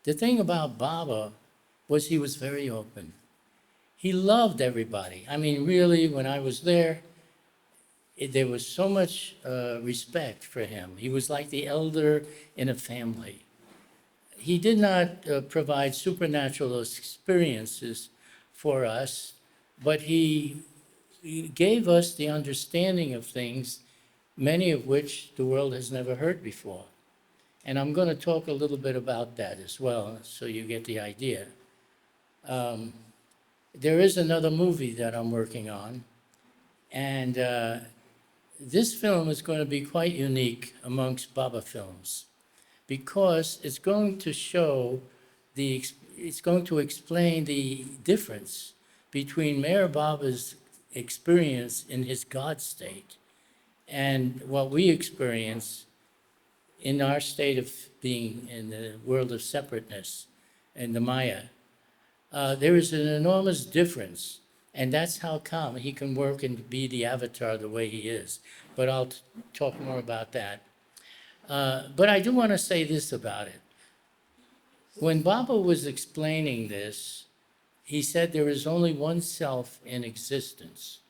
The thing about Baba was he was very open. He loved everybody. I mean, really, when I was there, there was so much respect for him. He was like the elder in a family. He did not provide supernatural experiences for us, but he gave us the understanding of things, many of which the world has never heard before. And I'm going to talk a little bit about that as well, so you get the idea. There is another movie that I'm working on, and this film is going to be quite unique amongst Baba films because it's going to show it's going to explain the difference between Meher Baba's experience in his God state and what we experience in our state of being in the world of separateness and the Maya. There is an enormous difference, and that's how come he can work and be the avatar the way he is. But I'll talk more about that. But I do want to say this about it. When Baba was explaining this, he said there is only one self in existence.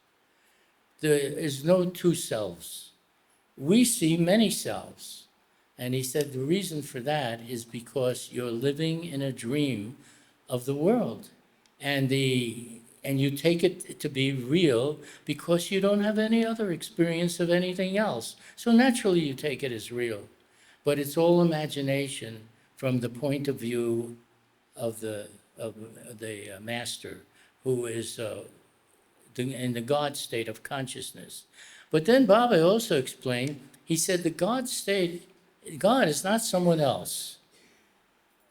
There is no two selves. We see many selves. And he said the reason for that is because you're living in a dream of the world. And you take it to be real because you don't have any other experience of anything else. So naturally you take it as real. But it's all imagination from the point of view of the master, who is in the God state of consciousness. But then Baba also explained, he said the God state, God is not someone else.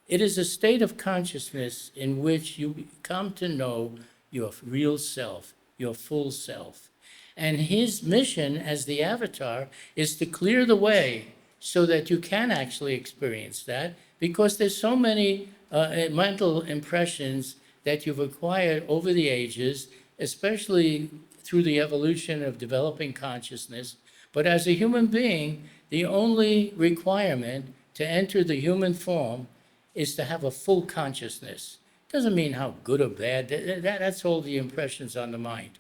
It is a state of consciousness in which you come to know your real self, your full self. And his mission as the avatar is to clear the way so that you can actually experience that, because there's so many mental impressions that you've acquired over the ages, especially through the evolution of developing consciousness. But as a human being, the only requirement to enter the human form is to have a full consciousness. Doesn't mean how good or bad, that's all the impressions on the mind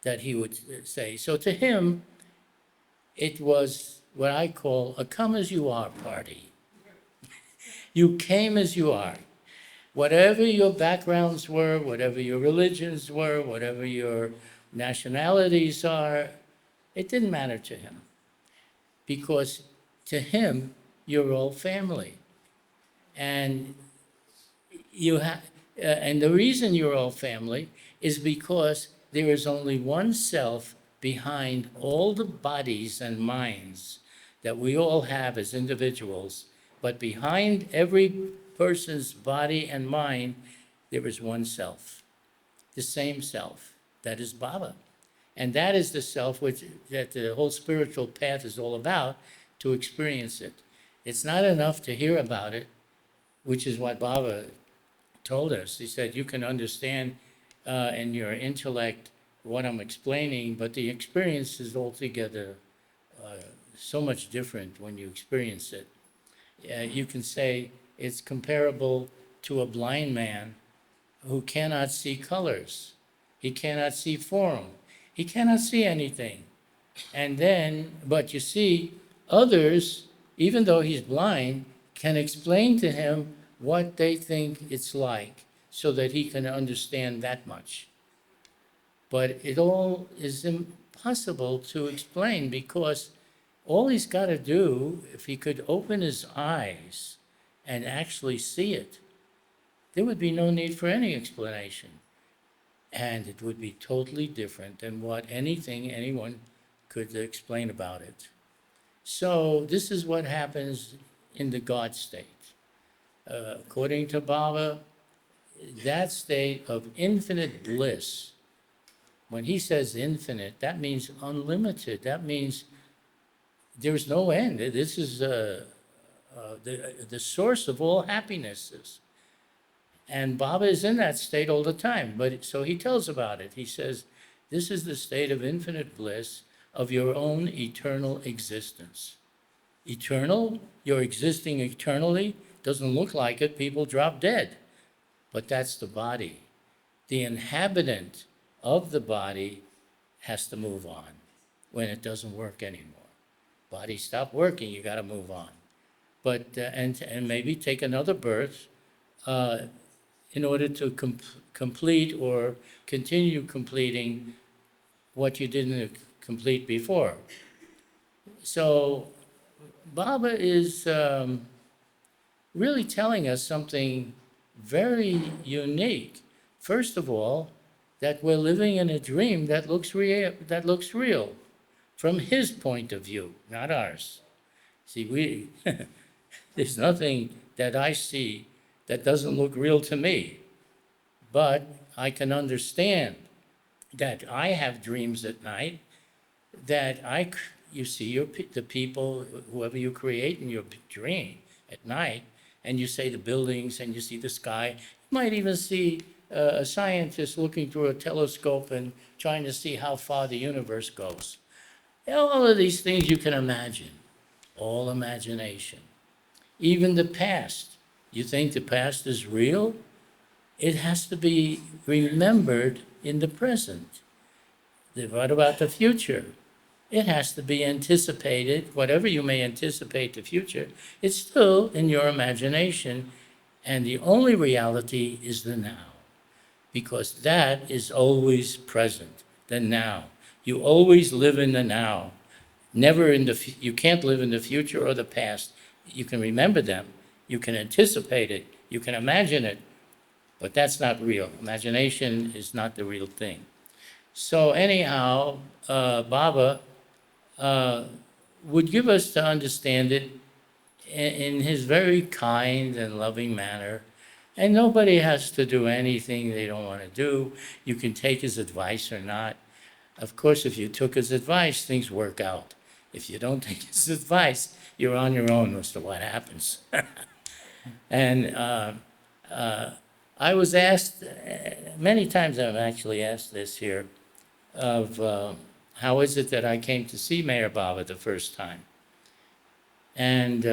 that he would say. So to him, it was what I call a come as you are party. You came as you are. Whatever your backgrounds were, whatever your religions were, whatever your nationalities are, it didn't matter to him. Because to him, you're all family. And and the reason you're all family is because there is only one self behind all the bodies and minds that we all have as individuals. But behind every person's body and mind, there is one self, the same self, that is Baba. And that is the self that the whole spiritual path is all about, to experience it. It's not enough to hear about it, which is what Baba told us. He said, you can understand in your intellect what I'm explaining, but the experience is altogether so much different when you experience it. You can say it's comparable to a blind man who cannot see colors. He cannot see form. He cannot see anything. But you see, others, even though he's blind, can explain to him what they think it's like so that he can understand that much. But it all is impossible to explain, because all he's got to do, if he could open his eyes and actually see it, there would be no need for any explanation. And it would be totally different than what anyone could explain about it. So this is what happens in the God state. According to Baba, that state of infinite bliss, when he says infinite, that means unlimited. That means there's no end. This is the source of all happinesses. And Baba is in that state all the time. But so he tells about it. He says, this is the state of infinite bliss of your own eternal existence. Eternal, you're existing eternally. doesn't look like it, people drop dead. But that's the body. The inhabitant of the body has to move on when it doesn't work anymore. Body stop working, you got to move on. But and maybe take another birth uh, in order to complete or continue completing what you didn't complete before. So Baba is really telling us something very unique. First of all, that we're living in a dream that looks real from his point of view, not ours. See, there's nothing that I see that doesn't look real to me, but I can understand that I have dreams at night that you see the people, whoever you create in your dream at night, and you say the buildings and you see the sky. You might even see a scientist looking through a telescope and trying to see how far the universe goes. All of these things you can imagine, all imagination. Even the past. You think the past is real? It has to be remembered in the present. What about the future? It has to be anticipated. Whatever you may anticipate the future, it's still in your imagination, and the only reality is the now, because that is always present, the now. You always live in the now. Never you can't live in the future or the past. You can remember them, you can anticipate it, you can imagine it, but that's not real. Imagination is not the real thing. So anyhow, Baba would give us to understand it in his very kind and loving manner. And nobody has to do anything they don't want to do. You can take his advice or not. Of course, if you took his advice, things work out. If you don't take his advice, you're on your own as to what happens. And I was asked, many times I've actually asked this here, of how is it that I came to see Meherabad the first time? And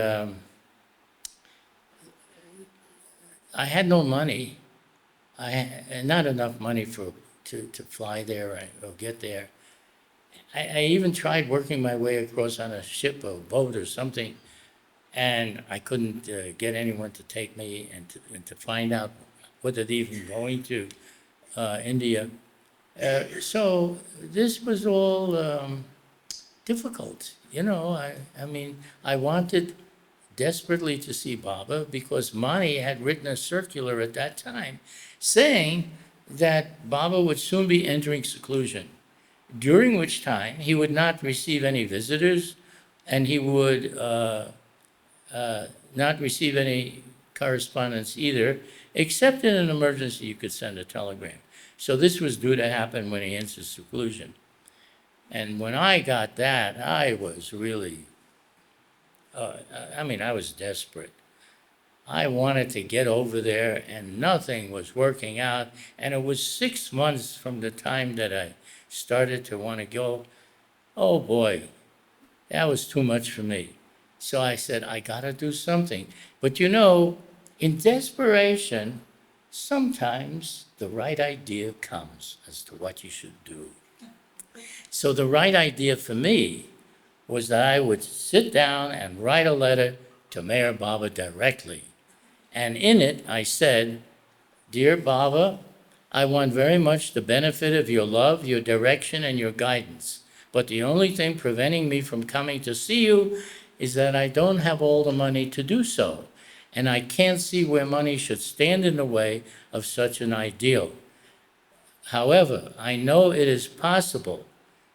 I had no money. I had not enough money to fly there or get there. I even tried working my way across on a ship or boat or something, and I couldn't get anyone to take me and to find out whether they're even going to India. So this was all difficult. I mean, I wanted desperately to see Baba because Mani had written a circular at that time saying that Baba would soon be entering seclusion, during which time he would not receive any visitors and he would not receive any correspondence either, except in an emergency you could send a telegram. So this was due to happen when he enters seclusion. And when I got that, I was really, I was desperate. I wanted to get over there and nothing was working out. And it was 6 months from the time that I started to want to go. Oh boy, that was too much for me. So I said, I got to do something. But in desperation, sometimes the right idea comes as to what you should do. So the right idea for me was that I would sit down and write a letter to Mayor Baba directly. And in it, I said, Dear Baba, I want very much the benefit of your love, your direction, and your guidance. But the only thing preventing me from coming to see you is that I don't have all the money to do so. And I can't see where money should stand in the way of such an ideal. However, I know it is possible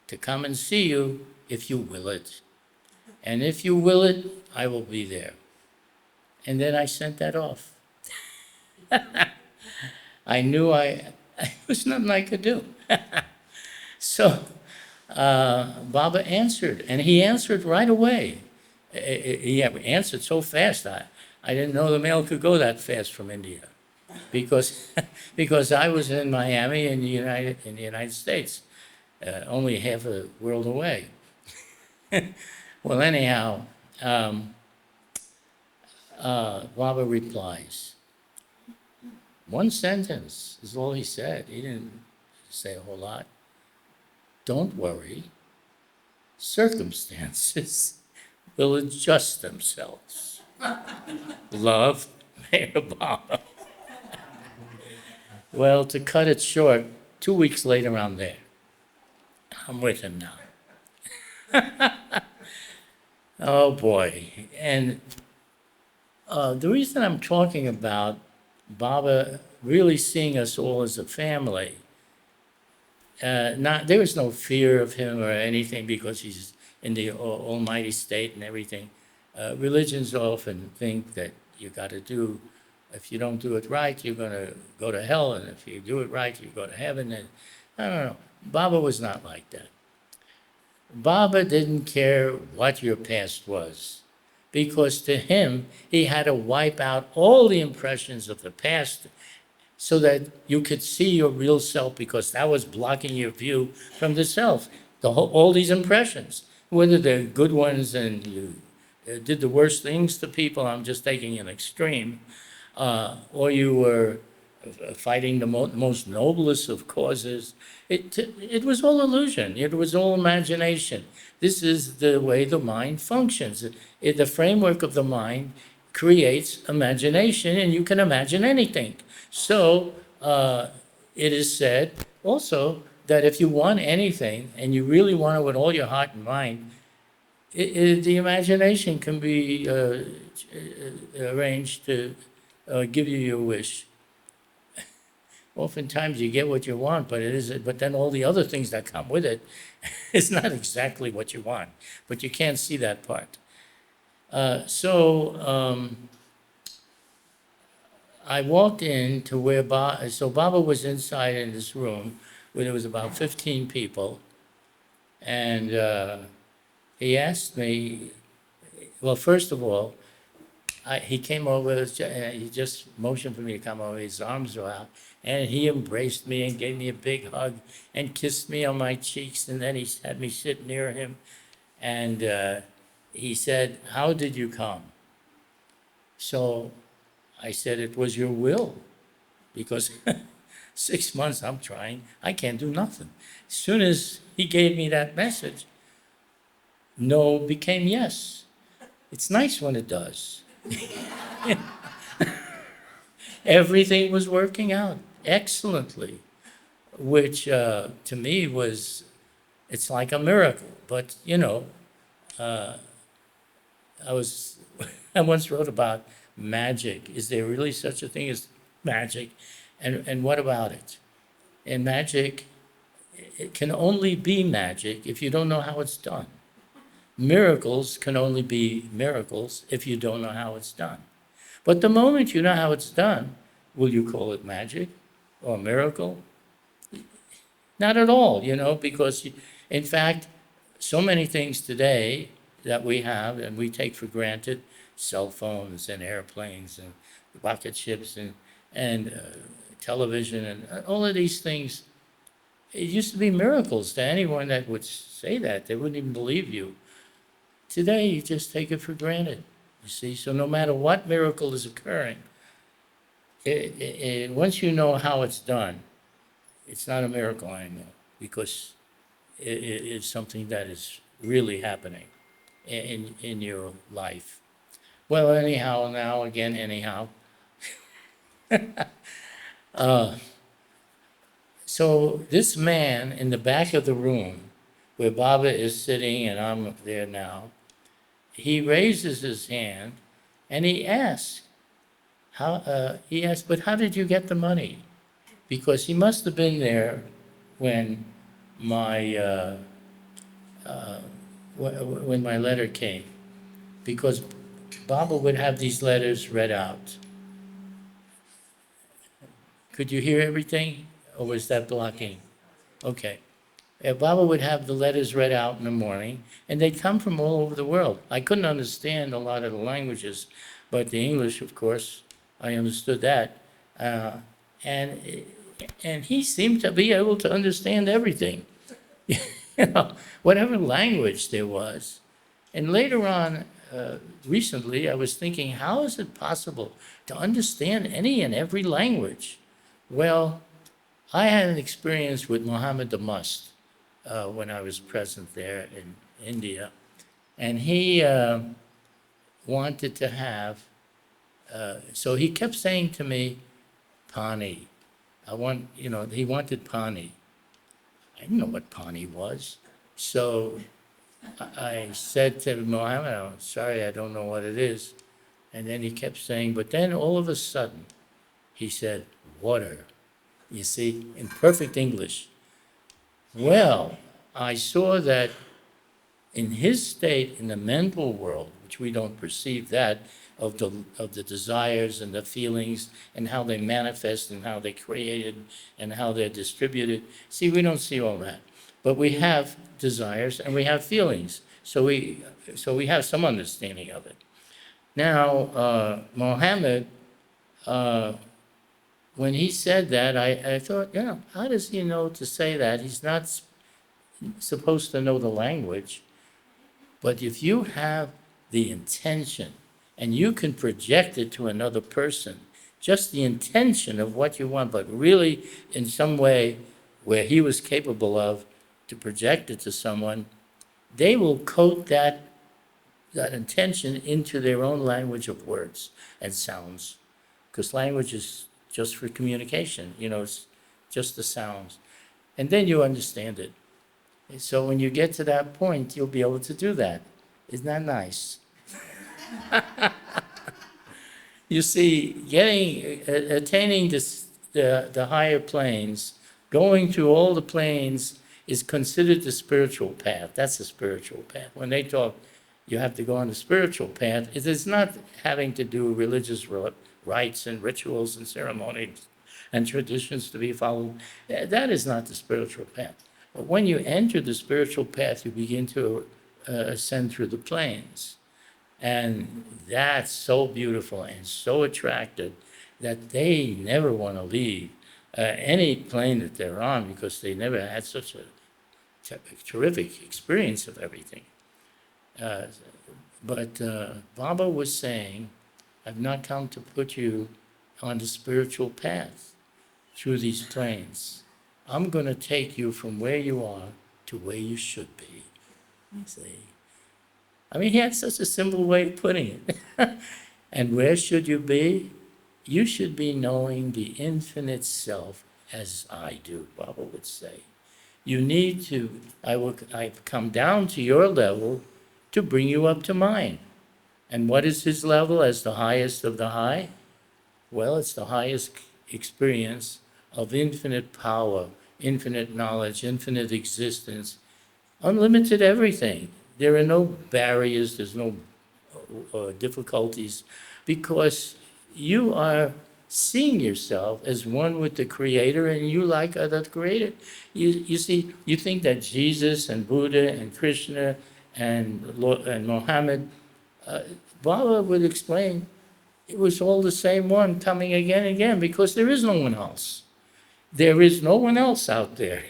to come and see you if you will it. And if you will it, I will be there. And then I sent that off. I knew there was nothing I could do. So Baba answered, and he answered right away. He answered so fast, I didn't know the mail could go that fast from India, because I was in Miami in the United States, only half a world away. Well, anyhow, Baba replies, one sentence is all he said. He didn't say a whole lot. Don't worry, circumstances will adjust themselves. Love, Meherabad. Well, to cut it short, 2 weeks later, I'm there. I'm with him now. Oh boy. And the reason I'm talking about Baba really seeing us all as a family, there was no fear of him or anything because he's in the almighty state and everything. Religions often think that you got to do, if you don't do it right, you're going to go to hell, and if you do it right, you go to heaven. And I don't know. Baba was not like that. Baba didn't care what your past was, because to him, he had to wipe out all the impressions of the past so that you could see your real self, because that was blocking your view from the self. All these impressions, whether they're good ones and you did the worst things to people, I'm just taking an extreme, or you were fighting the most noblest of causes. It was all illusion. It was all imagination. This is the way the mind functions. The framework of the mind creates imagination, and you can imagine anything. So it is said also that if you want anything and you really want it with all your heart and mind, the imagination can be arranged to give you your wish. Oftentimes you get what you want, but then all the other things that come with it is not exactly what you want, but you can't see that part. I walked in to where Baba was inside in this room where there was about 15 people, and he asked me, well, first of all, he came over, he just motioned for me to come over, his arms were out, and he embraced me and gave me a big hug and kissed me on my cheeks, and then he had me sit near him, and he said, how did you come? So I said, it was your will, because 6 months I'm trying, I can't do nothing. As soon as he gave me that message, no became yes. It's nice when it does. Everything was working out excellently, which to me it's like a miracle. But, I once wrote about magic. Is there really such a thing as magic? And what about it? And magic, it can only be magic if you don't know how it's done. Miracles can only be miracles if you don't know how it's done. But the moment you know how it's done, will you call it magic or miracle? Not at all, because in fact, so many things today that we have and we take for granted, cell phones and airplanes and rocket ships and television and all of these things, it used to be miracles to anyone that would say that. They wouldn't even believe you. Today, you just take it for granted, you see. So no matter what miracle is occurring, once you know how it's done, it's not a miracle anymore, because it's something that is really happening in your life. Well, anyhow. So this man in the back of the room where Baba is sitting and I'm there now, he raises his hand and he asks, but how did you get the money? Because he must have been there when my letter came, because Baba would have these letters read out. Could you hear everything, or was that blocking? Okay. Baba would have the letters read out in the morning, and they'd come from all over the world. I couldn't understand a lot of the languages, but the English, of course, I understood that. And he seemed to be able to understand everything, whatever language there was. And later on, recently, I was thinking, how is it possible to understand any and every language? Well, I had an experience with Muhammad the Must when I was present there in India, and he wanted to have, so he kept saying to me, Pani. He wanted Pani. I didn't know what Pani was. So I said to Mohammed, I'm sorry, I don't know what it is. And then he kept saying, but then all of a sudden, he said, water. You see, in perfect English. Well, I saw that in his state, in the mental world, which we don't perceive that, of the desires and the feelings and how they manifest and how they're created and how they're distributed. See, we don't see all that. But we have desires and we have feelings. So we have some understanding of it. Now, Mohammed, when he said that, I thought, how does he know to say that? He's not supposed to know the language. But if you have the intention and you can project it to another person, just the intention of what you want, but really in some way where he was capable of to project it to someone, they will coat that intention into their own language of words and sounds. Because language is just for communication, it's just the sounds. And then you understand it. So when you get to that point, you'll be able to do that. Isn't that nice? You see, attaining the higher planes, going through all the planes is considered the spiritual path. That's the spiritual path. When they talk, you have to go on the spiritual path. It is not having to do religious rites and rituals and ceremonies and traditions to be followed. That is not the spiritual path. But when you enter the spiritual path, you begin to ascend through the planes. And that's so beautiful and so attractive that they never want to leave any plane that they're on because they never had such a terrific experience of everything. But Baba was saying, I've not come to put you on the spiritual path through these planes. I'm going to take you from where you are to where you should be. You see? I mean, he had such a simple way of putting it. And where should you be? You should be knowing the infinite self as I do, Baba would say. You need to, I've come down to your level to bring you up to mine. And what is his level as the highest of the high? Well, it's the highest experience of infinite power, infinite knowledge, infinite existence, unlimited everything. There are no barriers, there's no difficulties, because you are seeing yourself as one with the Creator and you like the Creator. You see, you think that Jesus and Buddha and Krishna and Mohammed, Baba would explain, it was all the same one coming again and again because there is no one else. There is no one else out there.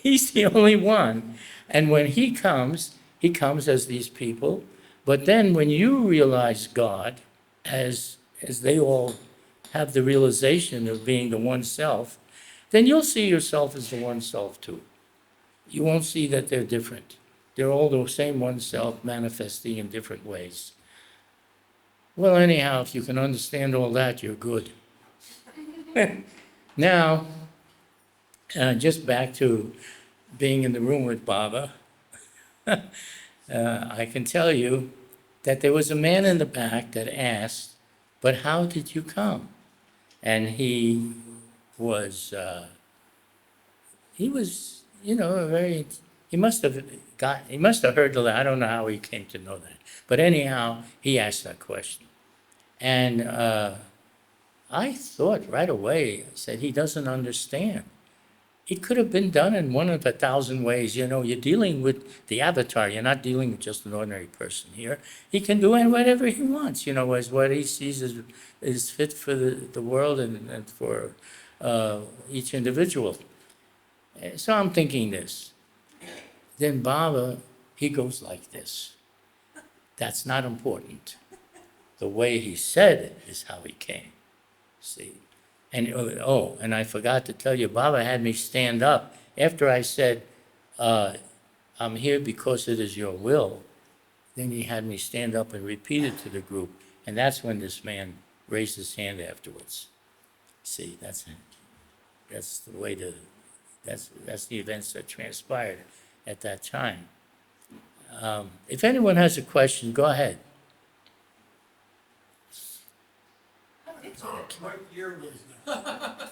He's the only one. And when he comes as these people. But then when you realize God, as they all have the realization of being the one self, then you'll see yourself as the one self too. You won't see that they're different. They're all the same one self manifesting in different ways. Well, anyhow, if you can understand all that, you're good. Now, just back to being in the room with Baba, I can tell you that there was a man in the back that asked, but how did you come? And he was, he must have heard I don't know how he came to know that. But anyhow, he asked that question. And I thought right away, I said, he doesn't understand. It could have been done in one of 1,000 ways. You're dealing with the avatar. You're not dealing with just an ordinary person here. He can do whatever he wants, as what he sees is fit for the world and for each individual. So I'm thinking this. Then Baba, he goes like this. That's not important. The way he said it is how he came. See? And and I forgot to tell you, Baba had me stand up after I said, I'm here because it is your will. Then he had me stand up and repeat it to the group. And that's when this man raised his hand afterwards. See, that's the way that's the events that transpired at that time. If anyone has a question, go ahead. What year was that?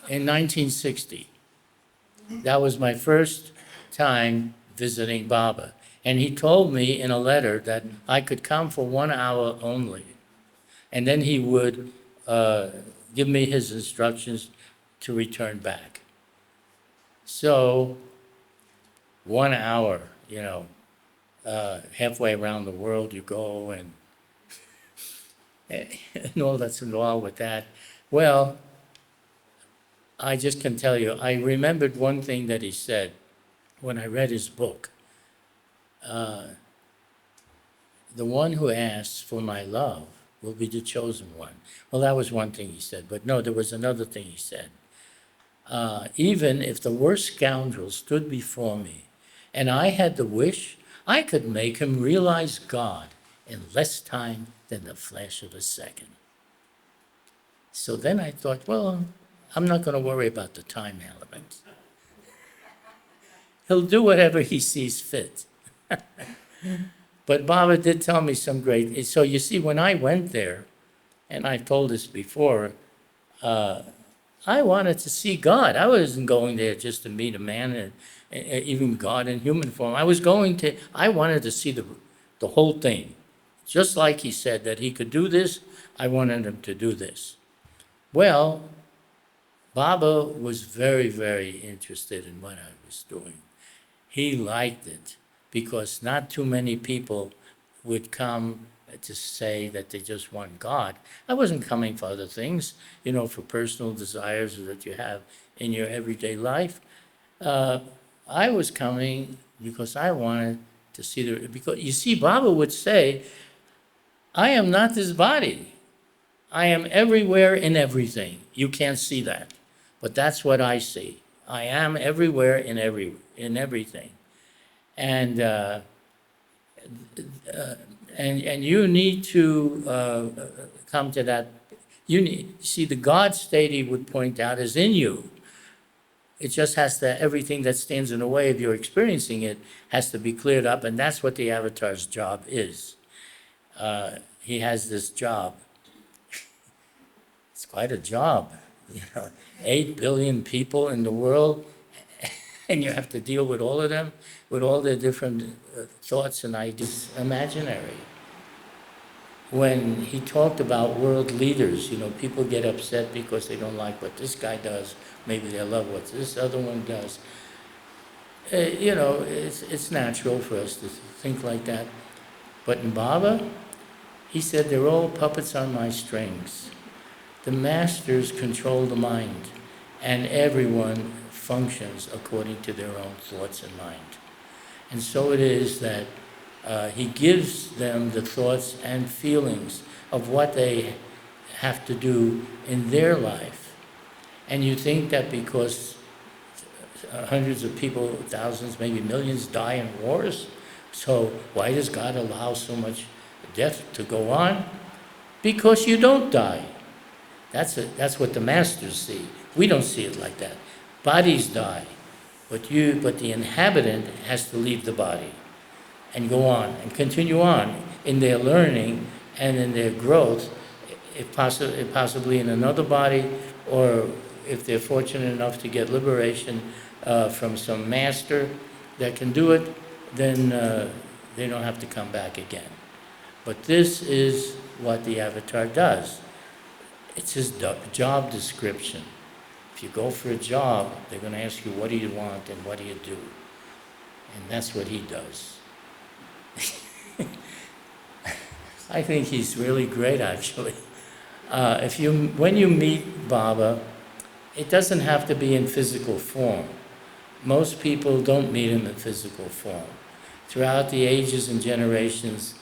In 1960. That was my first time visiting Baba. And he told me in a letter that I could come for 1 hour only. And then he would give me his instructions to return back. So 1 hour, halfway around the world you go and all that's involved with that. Well, I just can tell you, I remembered one thing that he said when I read his book. The one who asks for my love will be the chosen one. Well, that was one thing he said, but no, there was another thing he said. Even if the worst scoundrel stood before me and I had the wish, I could make him realize God in less time than the flash of a second. So then I thought, well, I'm not going to worry about the time element. He'll do whatever he sees fit. But Baba did tell me some great, so you see, when I went there, and I've told this before, I wanted to see God. I wasn't going there just to meet a man, and even God in human form. I wanted to see the whole thing. Just like he said that he could do this, I wanted him to do this. Well, Baba was very, very interested in what I was doing. He liked it because not too many people would come to say that they just want God. I wasn't coming for other things, for personal desires that you have in your everyday life. I was coming because I wanted to see because you see, Baba would say, I am not this body. I am everywhere in everything. You can't see that, but that's what I see. I am everywhere in everything. And you need to come to that. See, the God state he would point out is in you. It just has to, everything that stands in the way of your experiencing it has to be cleared up, and that's what the avatar's job is. He has this job. It's quite a job, 8 billion people in the world, and you have to deal with all of them, with all their different thoughts and ideas, imaginary. When he talked about world leaders, people get upset because they don't like what this guy does. Maybe they love what this other one does. It's natural for us to think like that. But in Baba, he said, they're all puppets on my strings. The masters control the mind, and everyone functions according to their own thoughts and mind. And so it is that he gives them the thoughts and feelings of what they have to do in their life. And you think that because hundreds of people, thousands, maybe millions die in wars, so why does God allow so much death to go on? Because you don't die. That's what the masters see. We don't see it like that. Bodies die, but the inhabitant has to leave the body and go on and continue on in their learning and in their growth, if possibly in another body, or if they're fortunate enough to get liberation from some master that can do it, then they don't have to come back again. But this is what the avatar does. It's his job description. If you go for a job, they're going to ask you, what do you want and what do you do? And that's what he does. I think he's really great, actually. When you meet Baba, it doesn't have to be in physical form. Most people don't meet him in physical form. Throughout the ages and generations,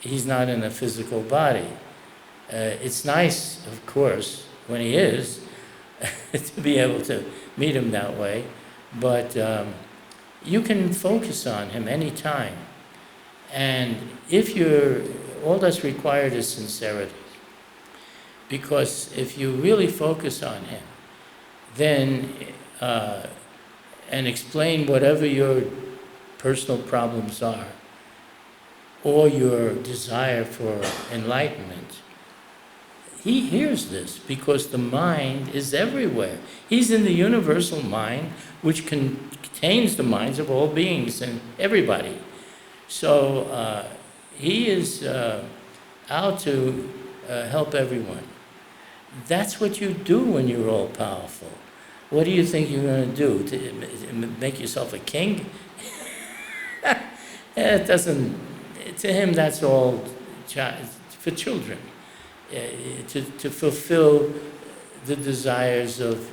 he's not in a physical body. It's nice, of course, when he is, to be able to meet him that way, but you can focus on him anytime. And if you're, all that's required is sincerity. Because if you really focus on him, then, and explain whatever your personal problems are, or your desire for enlightenment, he hears this because the mind is everywhere. He's in the universal mind, which contains the minds of all beings and everybody. So he is out to help everyone. That's what you do when you're all powerful. What do you think you're going to do? To make yourself a king? It doesn't, to him that's all for children. To fulfill the desires of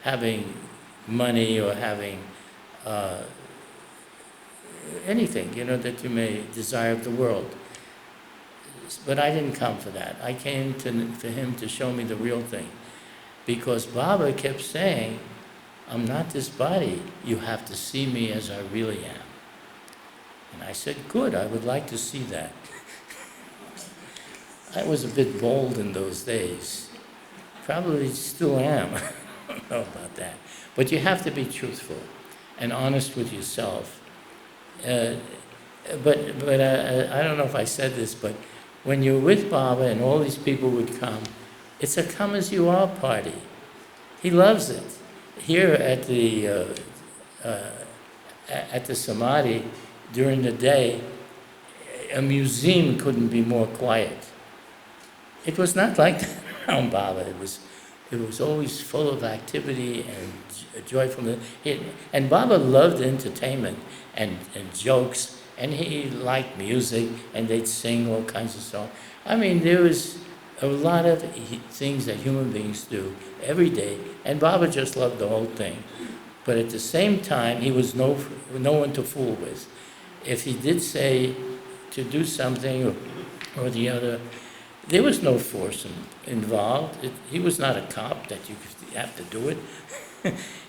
having money or having anything, that you may desire of the world. But I didn't come for that. I came for him to show me the real thing. Because Baba kept saying, I'm not this body. You have to see me as I really am. And I said, good, I would like to see that. I was a bit bold in those days. Probably still am. I don't know about that. But you have to be truthful and honest with yourself. But I don't know if I said this, but when you're with Baba and all these people would come, it's a come as you are party. He loves it. Here at the Samadhi, during the day, a museum couldn't be more quiet. It was not like that around Baba. It was always full of activity and joyfulness. And Baba loved entertainment and jokes, and he liked music, and they'd sing all kinds of songs. I mean, there was a lot of things that human beings do every day, and Baba just loved the whole thing. But at the same time, he was no one to fool with. If he did say to do something or the other, there was no force involved. He was not a cop that you have to do it.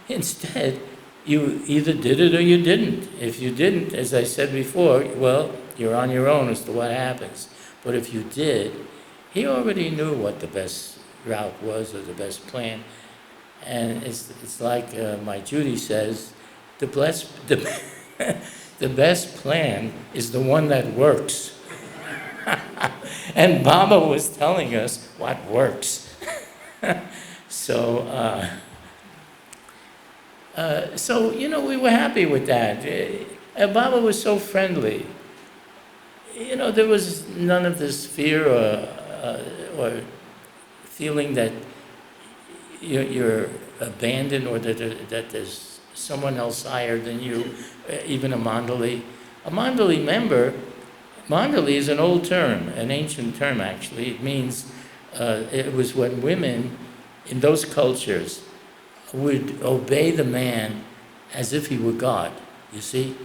Instead, you either did it or you didn't. If you didn't, as I said before, well, you're on your own as to what happens. But if you did, he already knew what the best route was or the best plan. And it's like my Judy says, the best plan is the one that works. And Baba was telling us what works. So, we were happy with that. Baba was so friendly. There was none of this fear or feeling that you're abandoned or that there's someone else higher than you, even a Mandali. A Mandali member, Mandali is an old term, an ancient term actually. It means, it was when women in those cultures would obey the man as if he were God, you see?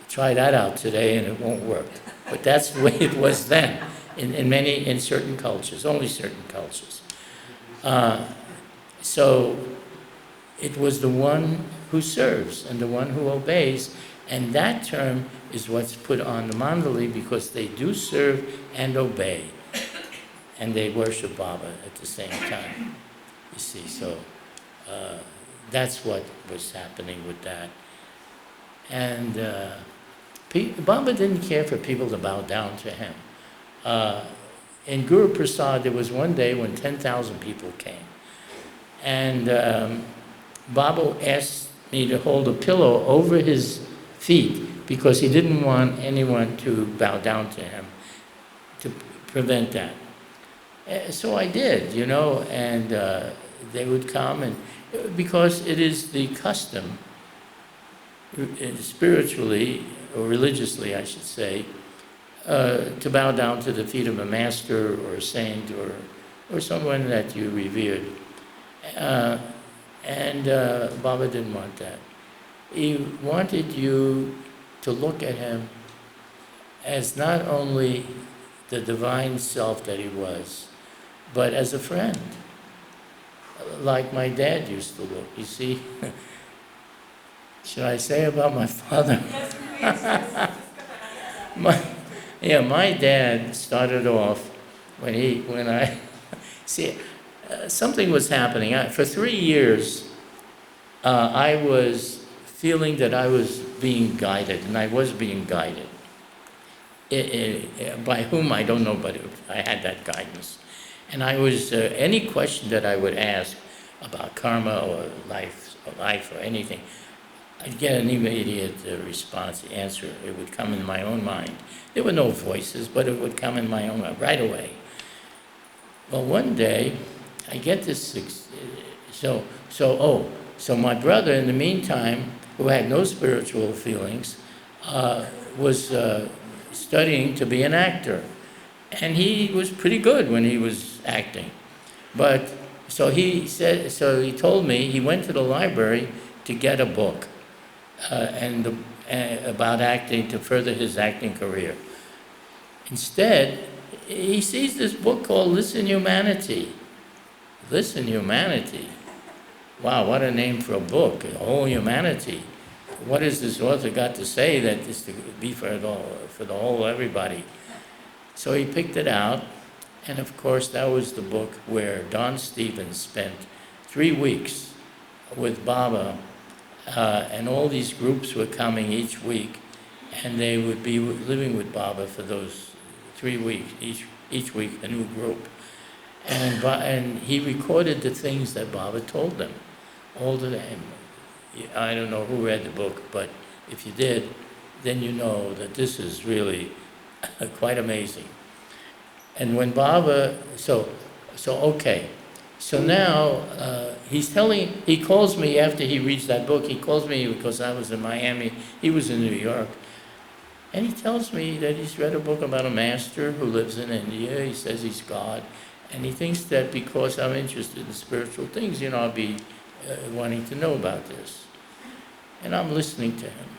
Try that out today and it won't work. But that's the way it was then in certain cultures, only certain cultures. So it was the one who serves and the one who obeys, and that term is what's put on the Mandali because they do serve and obey, and they worship Baba at the same time, you see. So that's what was happening with that. And Baba didn't care for people to bow down to him. In Guru Prasad, there was one day when 10,000 people came. And Baba asked me to hold a pillow over his feet because he didn't want anyone to bow down to him, to prevent that. So I did, and they would come, and because it is the custom, spiritually, or religiously, I should say, to bow down to the feet of a master or a saint or someone that you revered. And Baba didn't want that. He wanted you to look at him as not only the divine self that he was, but as a friend, like my dad used to look. You see, should I say about my father? Yes, please, yes. My dad started off when I see something was happening. For 3 years, I was feeling that I was being guided, and I was being guided. By whom, I don't know, but I had that guidance. And I was, any question that I would ask about karma or life or anything, I'd get an immediate response, answer. It would come in my own mind. There were no voices, but it would come in my own mind right away. Well, one day, I get this, so my brother, in the meantime, who had no spiritual feelings, was studying to be an actor. And he was pretty good when he was acting. But, so he told me he went to the library to get a book about acting, to further his acting career. Instead, he sees this book called Listen Humanity. Listen Humanity. Wow, what a name for a book, A Whole Humanity. What has this author got to say that is to be for the whole everybody? So he picked it out, and of course that was the book where Don Stevens spent 3 weeks with Baba, and all these groups were coming each week, and they would be living with Baba for those 3 weeks, each week a new group. And he recorded the things that Baba told them, all to them. I don't know who read the book, but if you did, then you know that this is really quite amazing. And when Baba, so now he calls me after he reads that book. He calls me because I was in Miami, he was in New York. And he tells me that he's read a book about a master who lives in India. He says he's God. And he thinks that because I'm interested in spiritual things, I'll be wanting to know about this. And I'm listening to him.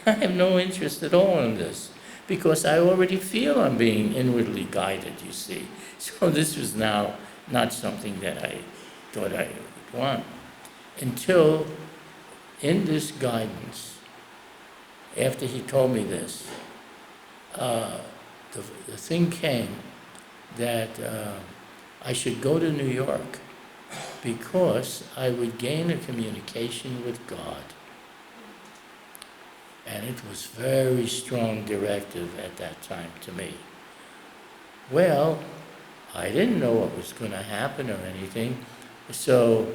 I have no interest at all in this, because I already feel I'm being inwardly guided, you see. So this was now not something that I thought I would want. Until in this guidance, after he told me this, the thing came that I should go to New York because I would gain a communication with God. And it was very strong directive at that time to me. Well, I didn't know what was going to happen or anything. So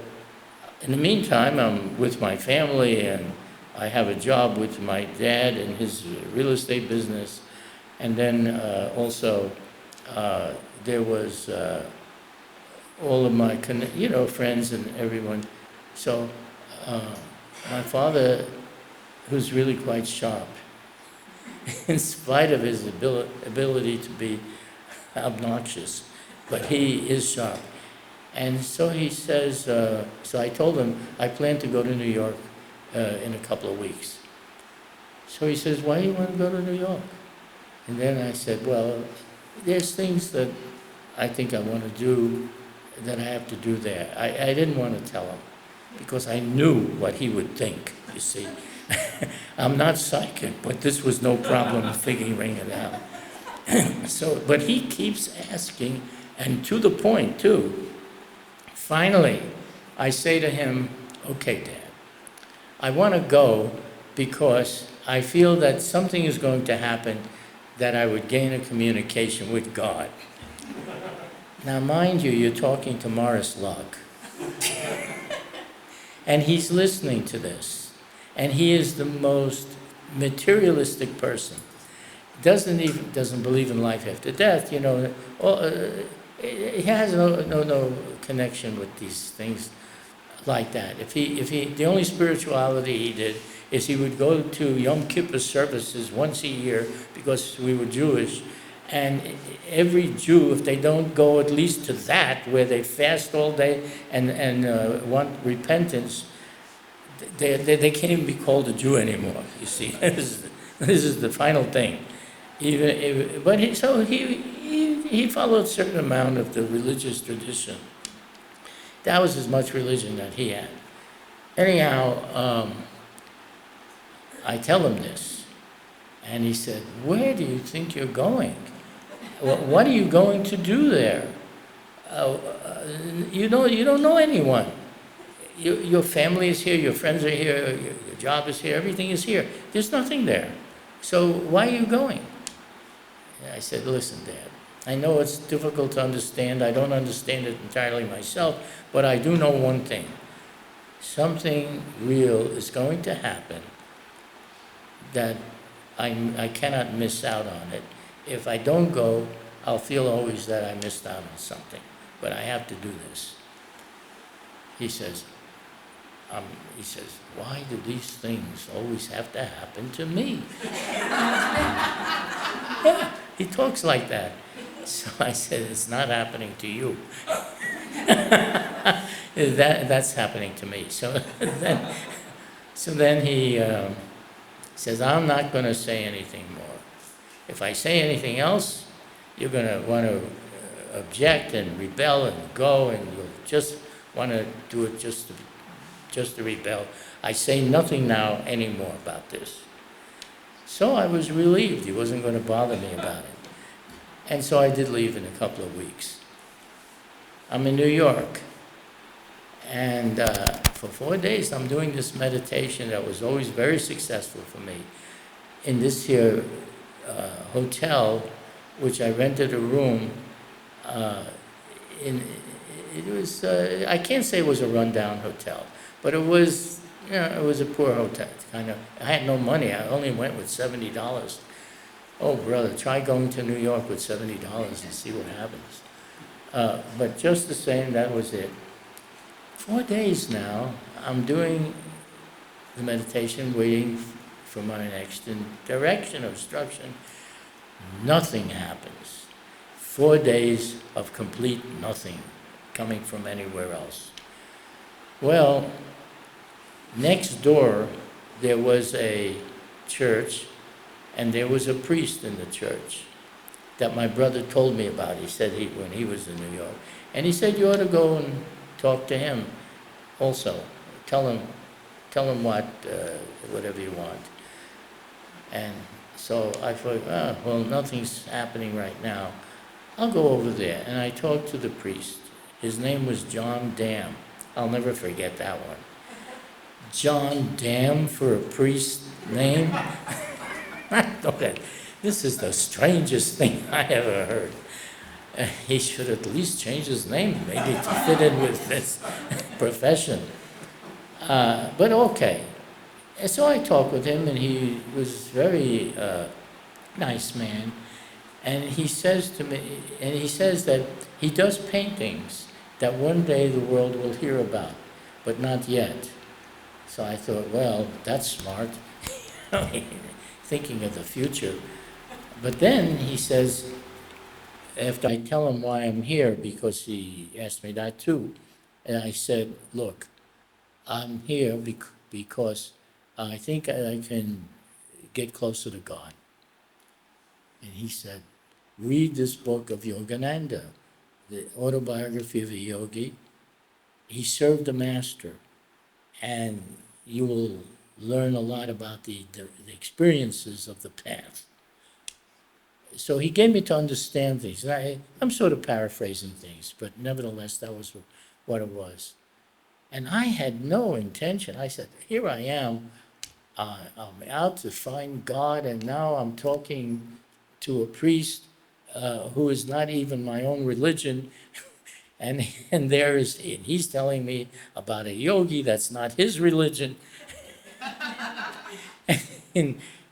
in the meantime, I'm with my family, and I have a job with my dad in his real estate business. And then also there was all of my friends and everyone. So my father, who's really quite sharp, in spite of his ability to be obnoxious, but he is sharp. And so he says, so I told him I plan to go to New York in a couple of weeks. So he says, why do you want to go to New York? And then I said, well, there's things that I think I want to do that I have to do there. I didn't want to tell him because I knew what he would think, you see. I'm not psychic, but this was no problem figuring it out. But he keeps asking, and to the point too. Finally, I say to him, okay, Dad, I want to go because I feel that something is going to happen that I would gain a communication with God. Now, mind you, you're talking to Morris Luck. And he's listening to this. And he is the most materialistic person. Doesn't believe in life after death, He has no connection with these things like that. The only spirituality he did is he would go to Yom Kippur services once a year because we were Jewish. And every Jew, if they don't go at least to that, where they fast all day and want repentance, they can't even be called a Jew anymore, you see. This is the final thing. But he followed a certain amount of the religious tradition. That was as much religion that he had. Anyhow, I tell him this, and he said, "Where do you think you're going? What are you going to do there? You don't know anyone. Your family is here, your friends are here, your job is here, everything is here. There's nothing there. So why are you going?" And I said, "Listen, Dad, I know it's difficult to understand. I don't understand it entirely myself, but I do know one thing. Something real is going to happen that I cannot miss out on it. If I don't go, I'll feel always that I missed out on something, but I have to do this." He says, he says, "Why do these things always have to happen to me?" Yeah, he talks like that. So I said, "It's not happening to you. That's happening to me." So then he says, "I'm not going to say anything more. If I say anything else, you're going to want to object and rebel and go, and you'll just want to do it just to rebel. I say nothing now anymore about this." So I was relieved he wasn't going to bother me about it. And so I did leave in a couple of weeks. I'm in New York, and for 4 days I'm doing this meditation that was always very successful for me in this here hotel, which I rented a room in. It was, I can't say it was a rundown hotel, but it was, it was a poor hotel, kind of. I had no money. I only went with $70. Oh, brother, try going to New York with $70 and see what happens. But just the same, that was it. 4 days now, I'm doing the meditation, waiting for my next direction or instruction. Nothing happens. 4 days of complete nothing coming from anywhere else. Well, next door, there was a church, and there was a priest in the church that my brother told me about. He said when he was in New York. And he said, "You ought to go and talk to him also. Tell him whatever you want." And so I thought, well, nothing's happening right now. I'll go over there. And I talked to the priest. His name was John Dam. I'll never forget that one. John Dam for a priest name? I thought that this is the strangest thing I ever heard. He should at least change his name, maybe to fit in with this profession. But okay. And so I talked with him, and he was very nice man. And he says to me, and he says that he does paintings that one day the world will hear about, but not yet. So I thought, well, that's smart, thinking of the future. But then he says, after I tell him why I'm here, because he asked me that too, and I said, "Look, I'm here because I think I can get closer to God." And he said, "Read this book of Yogananda, the autobiography of a yogi. He served the master, and you will learn a lot about the experiences of the path." So he gave me to understand things. And I'm sort of paraphrasing things, but nevertheless, that was what it was. And I had no intention. I said, here I am. I'm out to find God, and now I'm talking to a priest who is not even my own religion. And he's telling me about a yogi that's not his religion.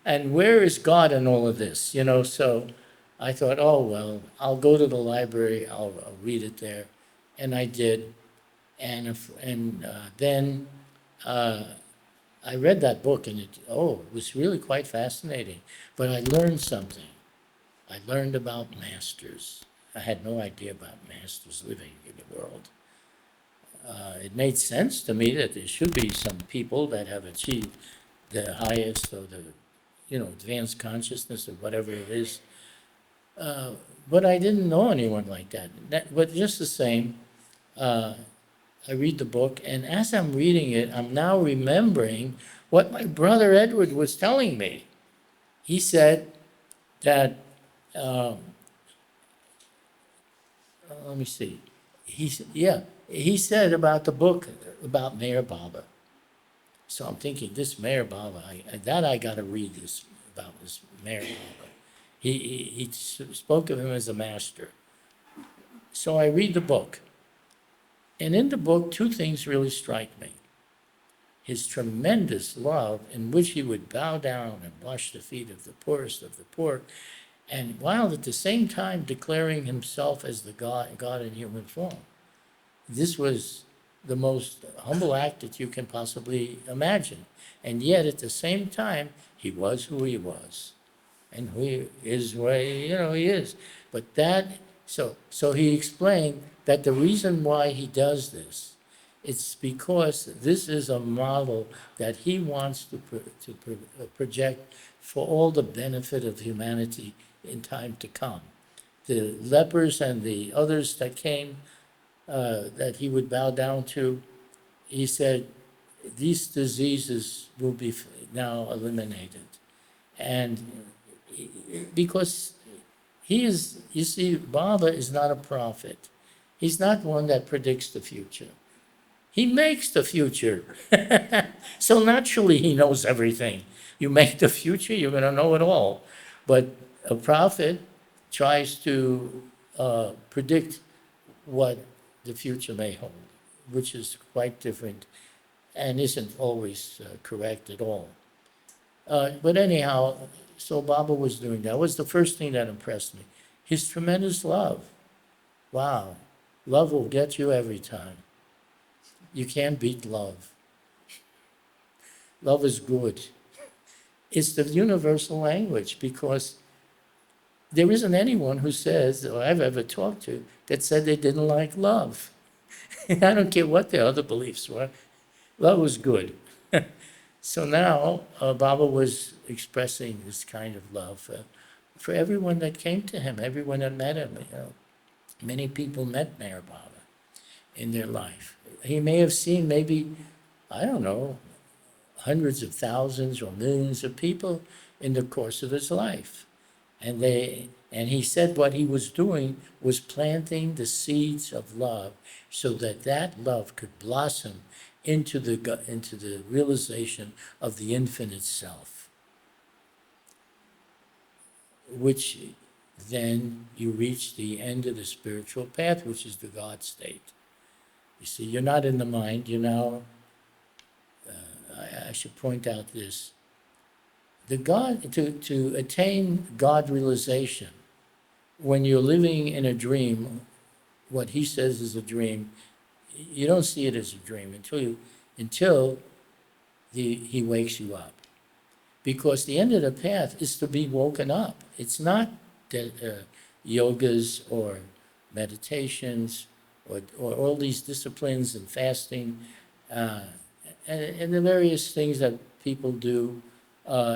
And where is God in all of this? So I thought, oh, well, I'll go to the library, I'll read it there. And I did. And then I read that book, and it was really quite fascinating. But I learned something. I learned about masters. I had no idea about masters living in the world. It made sense to me that there should be some people that have achieved the highest or the advanced consciousness or whatever it is. But I didn't know anyone like that. But just the same, I read the book, and as I'm reading it, I'm now remembering what my brother Edward was telling me. He said that, let me see, he said about the book about Mayor Baba. So I'm thinking, this Mayor Baba, I got to read this about this Mayor Baba. He spoke of him as a master. So I read the book. And in the book, two things really strike me. His tremendous love, in which he would bow down and wash the feet of the poorest of the poor, and while at the same time declaring himself as the God in human form. This was the most humble act that you can possibly imagine. And yet, at the same time, he was who he was. And who he is where, he is. But so he explained that the reason why he does this, it's because this is a model that he wants to project for all the benefit of humanity in time to come. The lepers and the others that came, that he would bow down to, he said, these diseases will be now eliminated. And because you see, Baba is not a prophet. He's not one that predicts the future. He makes the future. So naturally, he knows everything. You make the future, you're going to know it all. But a prophet tries to predict what the future may hold, which is quite different and isn't always correct at all. But anyhow, so Baba was doing that. That was the first thing that impressed me. His tremendous love. Wow. Love will get you every time. You can't beat love. Love is good. It's the universal language because there isn't anyone who says, or I've ever talked to, that said they didn't like love. I don't care what their other beliefs were. Love was good. So now Baba was expressing this kind of love for everyone that came to him, everyone that met him. Many people met Meher Baba in their life. He may have seen maybe, I don't know, hundreds of thousands or millions of people in the course of his life. And he said what he was doing was planting the seeds of love so that that love could blossom into the realization of the infinite self, which then you reach the end of the spiritual path, which is the God state. You see, you're not in the mind, you're now, I should point out this, to attain God realization, when you're living in a dream, what he says is a dream, you don't see it as a dream until he wakes you up. Because the end of the path is to be woken up. It's not that yogas or meditations or all these disciplines and fasting and the various things that people do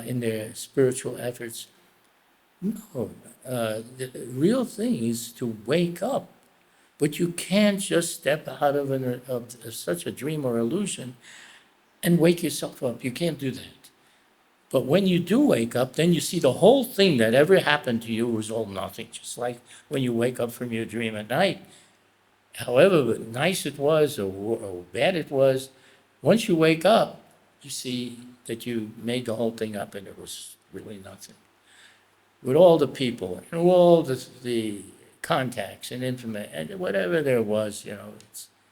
in their spiritual efforts. No, the real thing is to wake up. But you can't just step out of such a dream or illusion and wake yourself up. You can't do that. But when you do wake up, then you see the whole thing that ever happened to you was all nothing, just like when you wake up from your dream at night. However nice it was or bad it was, once you wake up, you see that you made the whole thing up and it was really nothing. With all the people and all the contacts and information and whatever there was,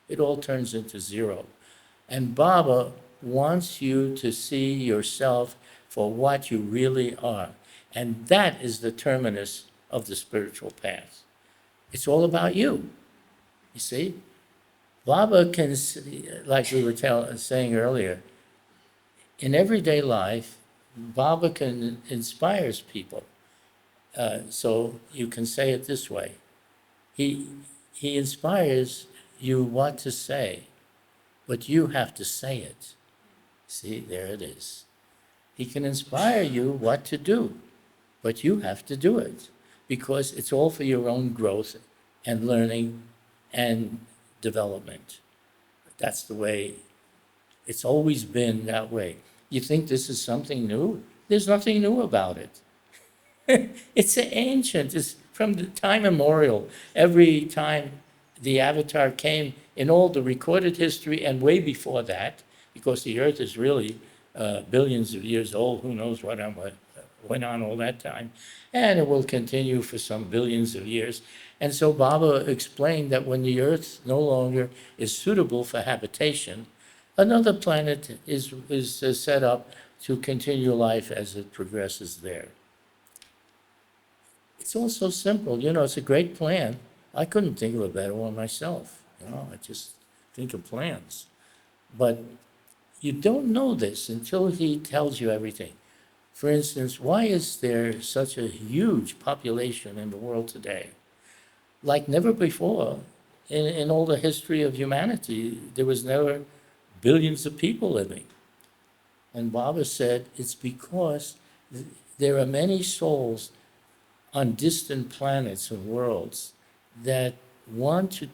it all turns into zero. And Baba wants you to see yourself for what you really are. And that is the terminus of the spiritual path. It's all about you. You see? Baba can, like we were saying earlier, in everyday life, Baba inspires people. So you can say it this way. He inspires you what to say, but you have to say it. See, there it is. He can inspire you what to do, but you have to do it because it's all for your own growth and learning and development. That's the way it's always been that way. You think this is something new? There's nothing new about it. It's ancient. It's from the time immemorial. Every time the Avatar came in all the recorded history and way before that, because the Earth is really billions of years old. Who knows what went on all that time, and it will continue for some billions of years. And so Baba explained that when the Earth no longer is suitable for habitation, another planet is set up to continue life as it progresses there. It's all so simple, it's a great plan. I couldn't think of a better one myself, I just think of plans. But you don't know this until he tells you everything. For instance, why is there such a huge population in the world today? Like never before in all the history of humanity, there was never billions of people living. And Baba said it's because there are many souls on distant planets and worlds that want to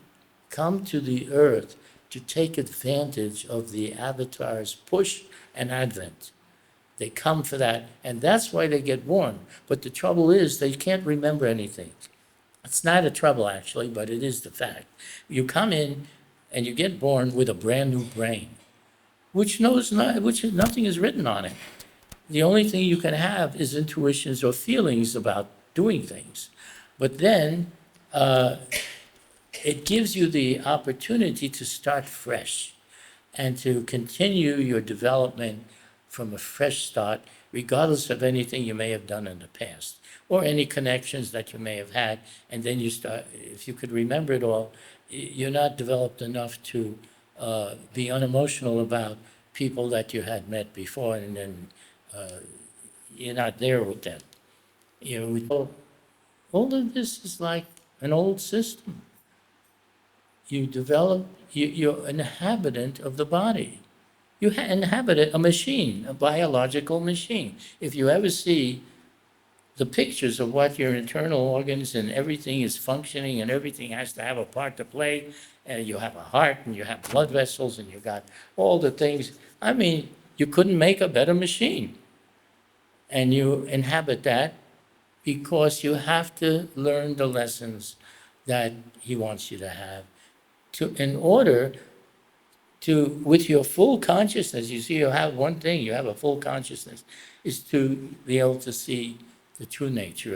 come to the earth to take advantage of the avatar's push and advent. They come for that, and that's why they get born. But the trouble is they can't remember anything. It's not a trouble, actually, but it is the fact. You come in and you get born with a brand new brain, which nothing is written on it. The only thing you can have is intuitions or feelings about doing things. But then it gives you the opportunity to start fresh and to continue your development from a fresh start, regardless of anything you may have done in the past or any connections that you may have had. And then you start, if you could remember it all, you're not developed enough to be unemotional about people that you had met before, and then you're not there with them. All of this is like an old system. You're an inhabitant of the body. You inhabit a machine, a biological machine. If you ever see the pictures of what your internal organs and everything is functioning and everything has to have a part to play, and you have a heart and you have blood vessels and you got all the things. I mean, you couldn't make a better machine. And you inhabit that because you have to learn the lessons that he wants you to have in order to, with your full consciousness, you see, you have one thing, you have a full consciousness, is to be able to see the true nature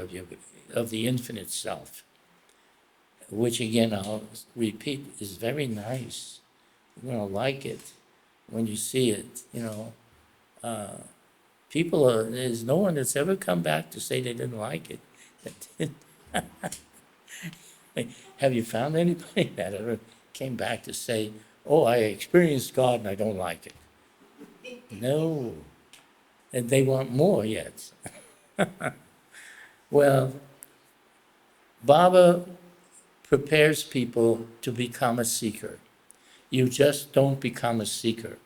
of the infinite self, which again, I'll repeat, is very nice. You're going to like it when you see it, there's no one that's ever come back to say they didn't like it. Have you found anybody that ever came back to say, oh, I experienced God and I don't like it? No. And they want more yet. Well, Baba prepares people to become a seeker. You just don't become a seeker.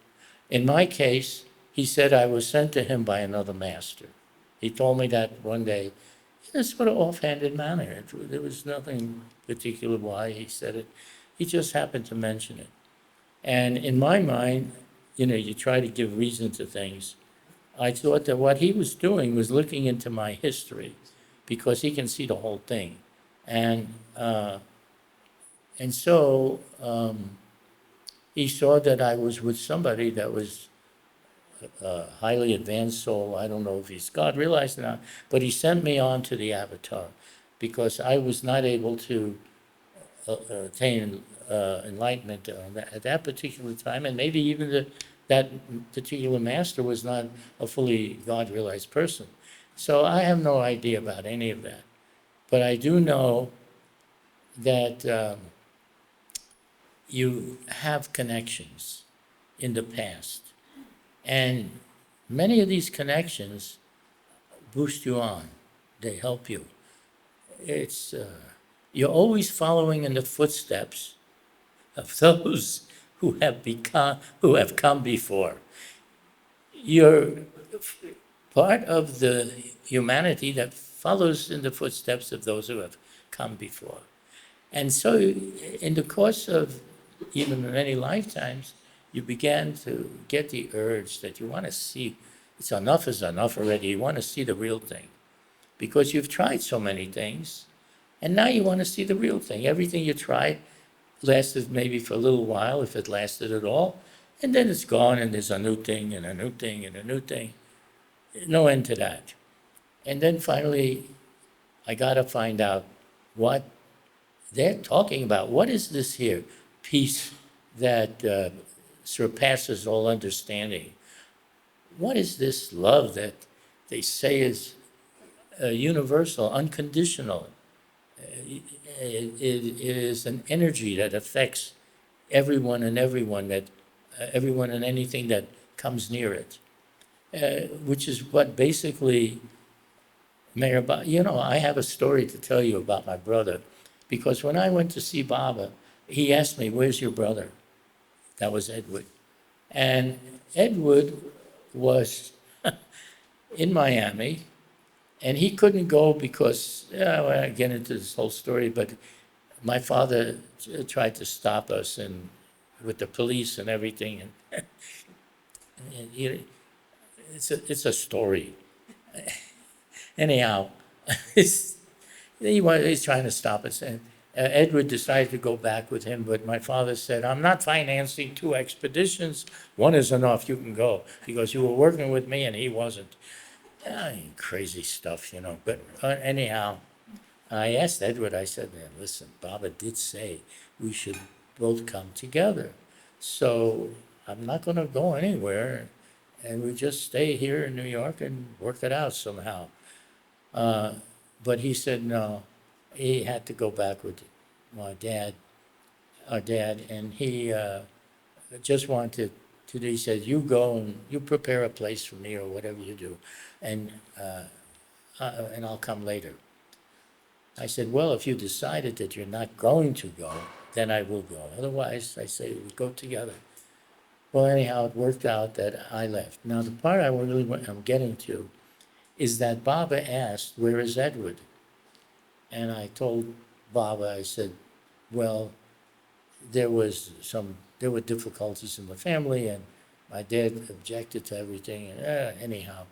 In my case, he said I was sent to him by another master. He told me that one day in a sort of offhanded manner. There was nothing particular why he said it. He just happened to mention it. And in my mind, you try to give reason to things. I thought that what he was doing was looking into my history because he can see the whole thing. And so he saw that I was with somebody that was a highly advanced soul. I don't know if he's God, realized it or not, but he sent me on to the Avatar because I was not able to attain enlightenment at that particular time, and maybe even that particular master was not a fully God-realized person. So I have no idea about any of that. But I do know that you have connections in the past. And many of these connections boost you on. They help you. You're always following in the footsteps of those who have come before. part of the humanity that follows in the footsteps of those who have come before. And so, in the course of even many lifetimes, you began to get the urge that you want to see, it's enough is enough already. You want to see the real thing because you've tried so many things, and now you want to see the real thing. Everything you tried lasted maybe for a little while, if it lasted at all, and then it's gone, and there's a new thing, and a new thing, and a new thing. No end to that. And then finally, I got to find out what they're talking about. What is this here? Peace that surpasses all understanding. What is this love that they say is universal, unconditional? It is an energy that affects everyone and everyone and anything that comes near it, which is what basically Meherabad. I have a story to tell you about my brother, because when I went to see Baba, he asked me, "Where's your brother?" That was Edward. And Edward was in Miami, and he couldn't go because, well, I get into this whole story, but my father tried to stop us and with the police and everything. And it's a story. Anyhow, he's trying to stop us. And Edward decided to go back with him, but my father said, "I'm not financing 2 expeditions. One is enough, you can go, because you were working with me and he wasn't." Crazy stuff. But anyhow, I asked Edward, I said, "Man, listen, Baba did say we should both come together. So I'm not going to go anywhere, and we just stay here in New York and work it out somehow." But he said no, he had to go back with our dad, and he just wanted to do, he said, "You go and you prepare a place for me or whatever you do, and, and I'll come later." I said, "Well, if you decided that you're not going to go, then I will go. Otherwise," I say, "we go together." Well, anyhow, it worked out that I left. Now, the part I'm getting to is that Baba asked, "Where is Edward?" And I told Baba, I said, "Well, there were difficulties in the family, and my dad objected to everything, and anyhow,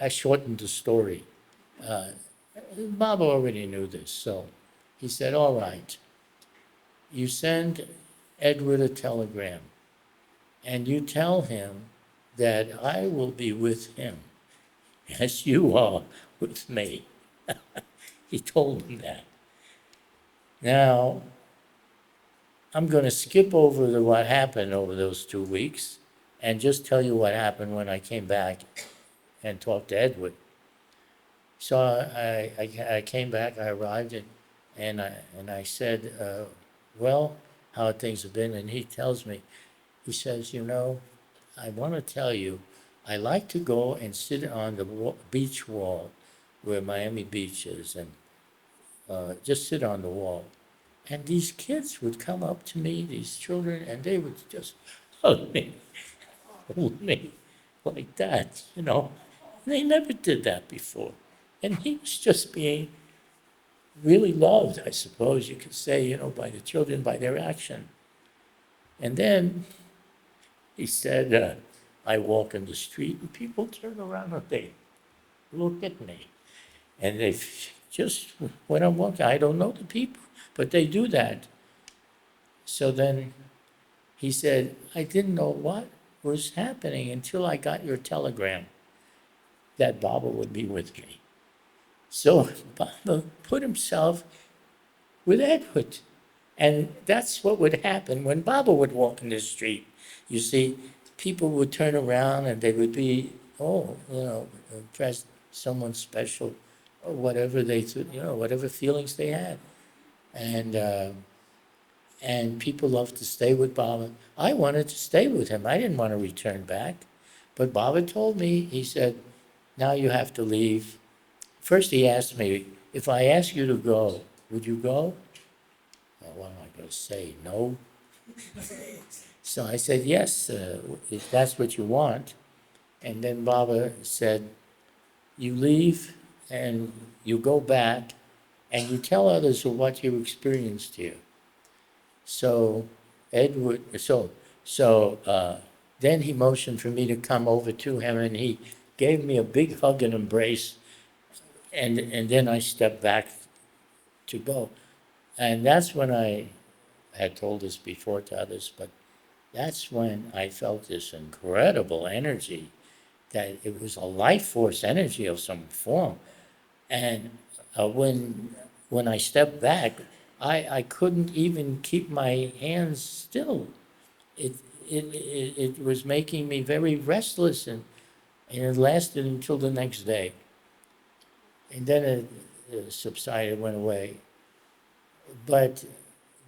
I shortened the story. Baba already knew this, so he said, "All right, you send Edward a telegram, and you tell him that I will be with him, as you are with me." He told him that. Now, I'm going to skip over what happened over those 2 weeks and just tell you what happened when I came back and talked to Edward. So I came back, I arrived, and I said, "Well, how things have been?" And he tells me, he says, "I want to tell you, I like to go and sit on the beach wall where Miami Beach is, and just sit on the wall. And these kids would come up to me, these children, and they would just hug me, hold me like that. They never did that before. And he was just being really loved, I suppose you could say, by the children, by their action. And then he said, I walk in the street and people turn around and they look at me. And they just, when I'm walking, I don't know the people, but they do that. So then he said, I didn't know what was happening until I got your telegram that Baba would be with me. So Baba put himself with Edward. And that's what would happen when Baba would walk in the street. You see, people would turn around and they would be, impressed, someone special, or whatever whatever feelings they had. And people loved to stay with Baba. I wanted to stay with him. I didn't want to return back. But Baba told me, he said, now you have to leave. First he asked me, if I ask you to go, would you go? Well, what am I going to say? No? So I said, yes, if that's what you want. And then Baba said, you leave and you go back and you tell others of what you experienced here. So Edward, then he motioned for me to come over to him and he gave me a big hug and embrace. And then I stepped back to go. And that's when I had told this before to others, but that's when I felt this incredible energy, that it was a life force energy of some form. And when I stepped back, I couldn't even keep my hands still. It, it was making me very restless, and it lasted until the next day. And then it subsided, went away. But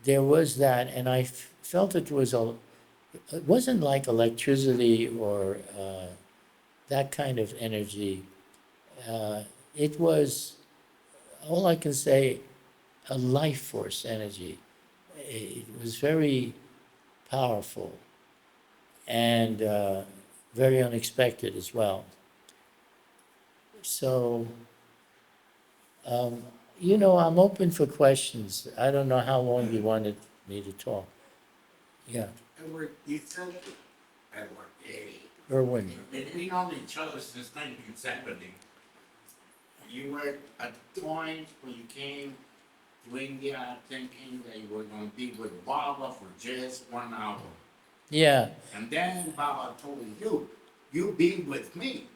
there was that, and I felt it wasn't like electricity or that kind of energy. It was, all I can say, a life force energy. It was very powerful and very unexpected as well. So, um, I'm open for questions. I don't know how long you wanted me to talk. Yeah, Edward, you said, Edward, Irwin. we known each other since 1970. You were at the point when you came to India thinking that you were going to be with Baba for just 1 hour. Yeah, And then Baba told you, you be with me.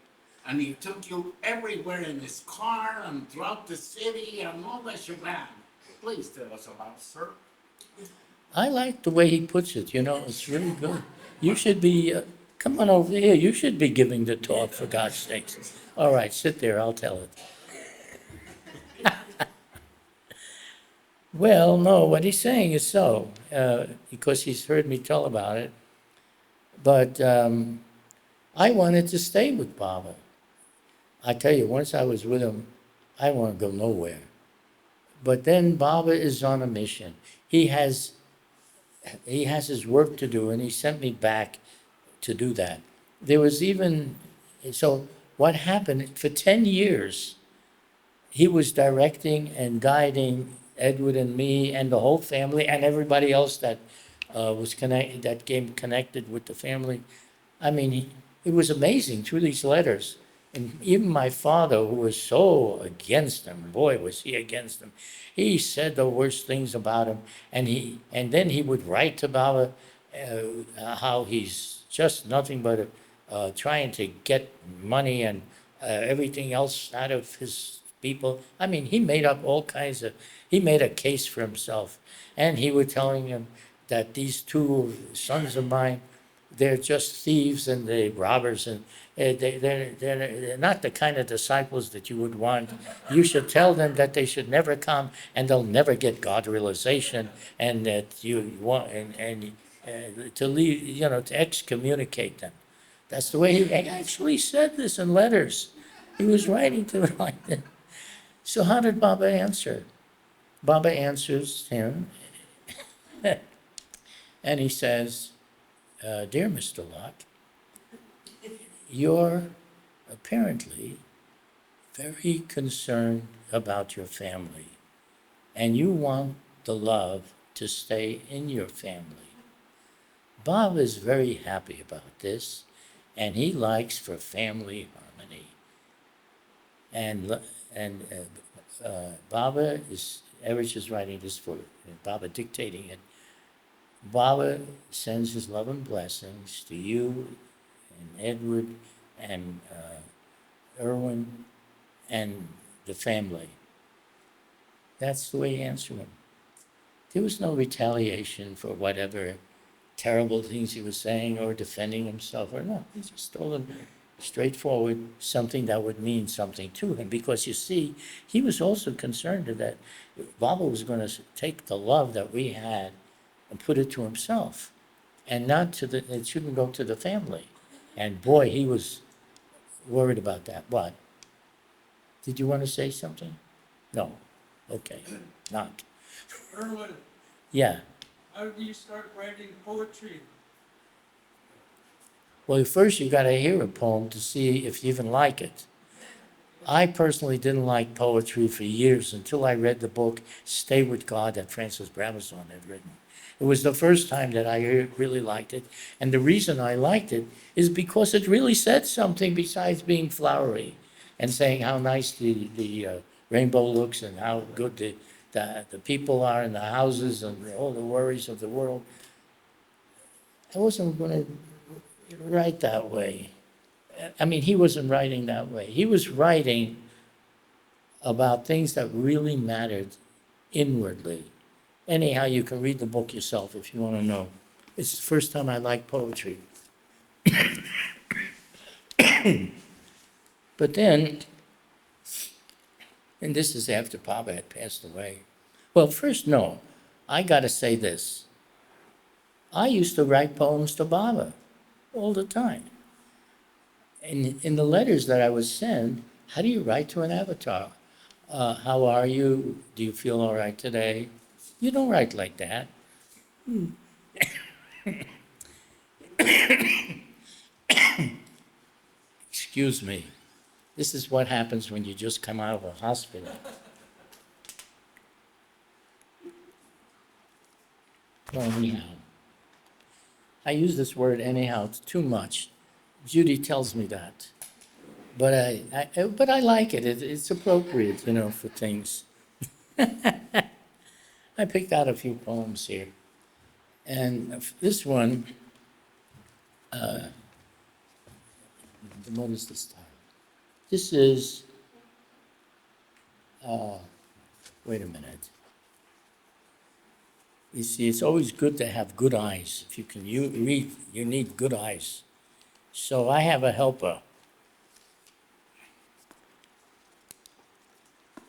And he took you everywhere in his car and throughout the city and all that shebang. Please tell us about it, sir. I like the way he puts it, it's really good. You should be, come on over here, you should be giving the talk, for God's sakes. All right, sit there, I'll tell it. Well, no, what he's saying is so, because he's heard me tell about it. But I wanted to stay with Baba. I tell you, once I was with him, I didn't want to go nowhere. But then Baba is on a mission. He has his work to do, and he sent me back to do that. There was even, so what happened, for 10 years, he was directing and guiding Edward and me and the whole family and everybody else that that came connected with the family. I mean, it was amazing through these letters. And even my father, who was so against him, boy, was he against him. He said the worst things about him, and then he would write to Baba how he's just nothing but trying to get money and everything else out of his people. I mean, he made a case for himself, and he was telling him that these two sons of mine, they're just thieves and they robbers, and they're not the kind of disciples that you would want. You should tell them that they should never come and they'll never get God realization, and that you want to leave, to excommunicate them. That's the way he actually said this in letters. He was writing to it like that. So how did Baba answer? Baba answers him, and he says, Dear Mr. Luck, you're apparently very concerned about your family, and you want the love to stay in your family. Bob is very happy about this, and he likes for family harmony. And Baba is, Erich is writing this for Baba, dictating it. Baba sends his love and blessings to you and Edward and Irwin and the family. That's the way he answered him. There was no retaliation for whatever terrible things he was saying or defending himself or not. He just told him straightforward something that would mean something to him. Because you see, he was also concerned that Baba was going to take the love that we had and put it to himself, and not it shouldn't go to the family. And boy, he was worried about that. What? Did you want to say something? No. Okay. Not. Irwin, Yeah. how did you start writing poetry? Well, first you got to hear a poem to see if you even like it. I personally didn't like poetry for years until I read the book Stay with God that Francis Brabazon had written. It was the first time that I really liked it. And the reason I liked it is because it really said something besides being flowery and saying how nice the rainbow looks and how good the people are in the houses and all the worries of the world. I wasn't going to write that way. I mean, he wasn't writing that way. He was writing about things that really mattered inwardly. Anyhow, you can read the book yourself if you want to know. It's the first time I liked poetry. But then, and this is after Papa had passed away. Well, first, no, I got to say this. I used to write poems to Baba all the time. And in the letters that I would send, how do you write to an avatar? How are you? Do you feel all right today? You don't write like that. Excuse me. This is what happens when you just come out of a hospital. Well, anyhow. I use this word anyhow too much. Judy tells me that. But I like it. It's appropriate, for things. I picked out a few poems here. And this one, what is this time? This is, wait a minute. You see, it's always good to have good eyes. If you can read, you need good eyes. So I have a helper.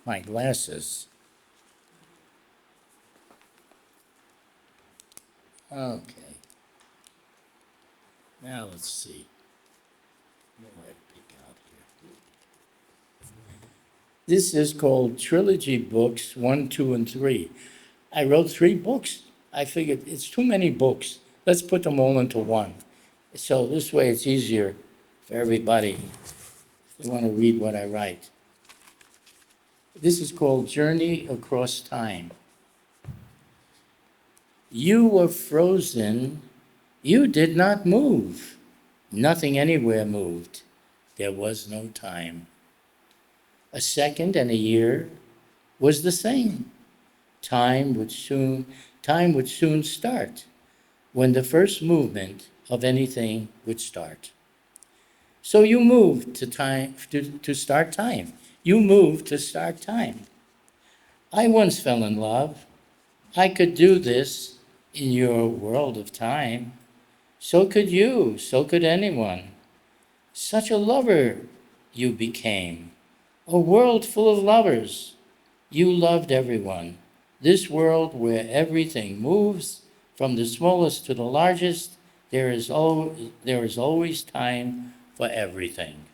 My glasses. Okay. Now let's see. What do I pick out here? This is called Trilogy Books 1, 2, and 3. I wrote 3 books. I figured it's too many books. Let's put them all into one. So this way it's easier for everybody if they want to read what I write. This is called Journey Across Time. You were frozen. You did not move. Nothing anywhere moved. There was no time. A second and a year was the same. Time would soon start when the first movement of anything would start. So you moved to start time. You moved to start time. I once fell in love. I could do this in your world of time. So could you, so could anyone. Such a lover you became. A world full of lovers. You loved everyone. This world where everything moves, from the smallest to the largest, there is always time for everything.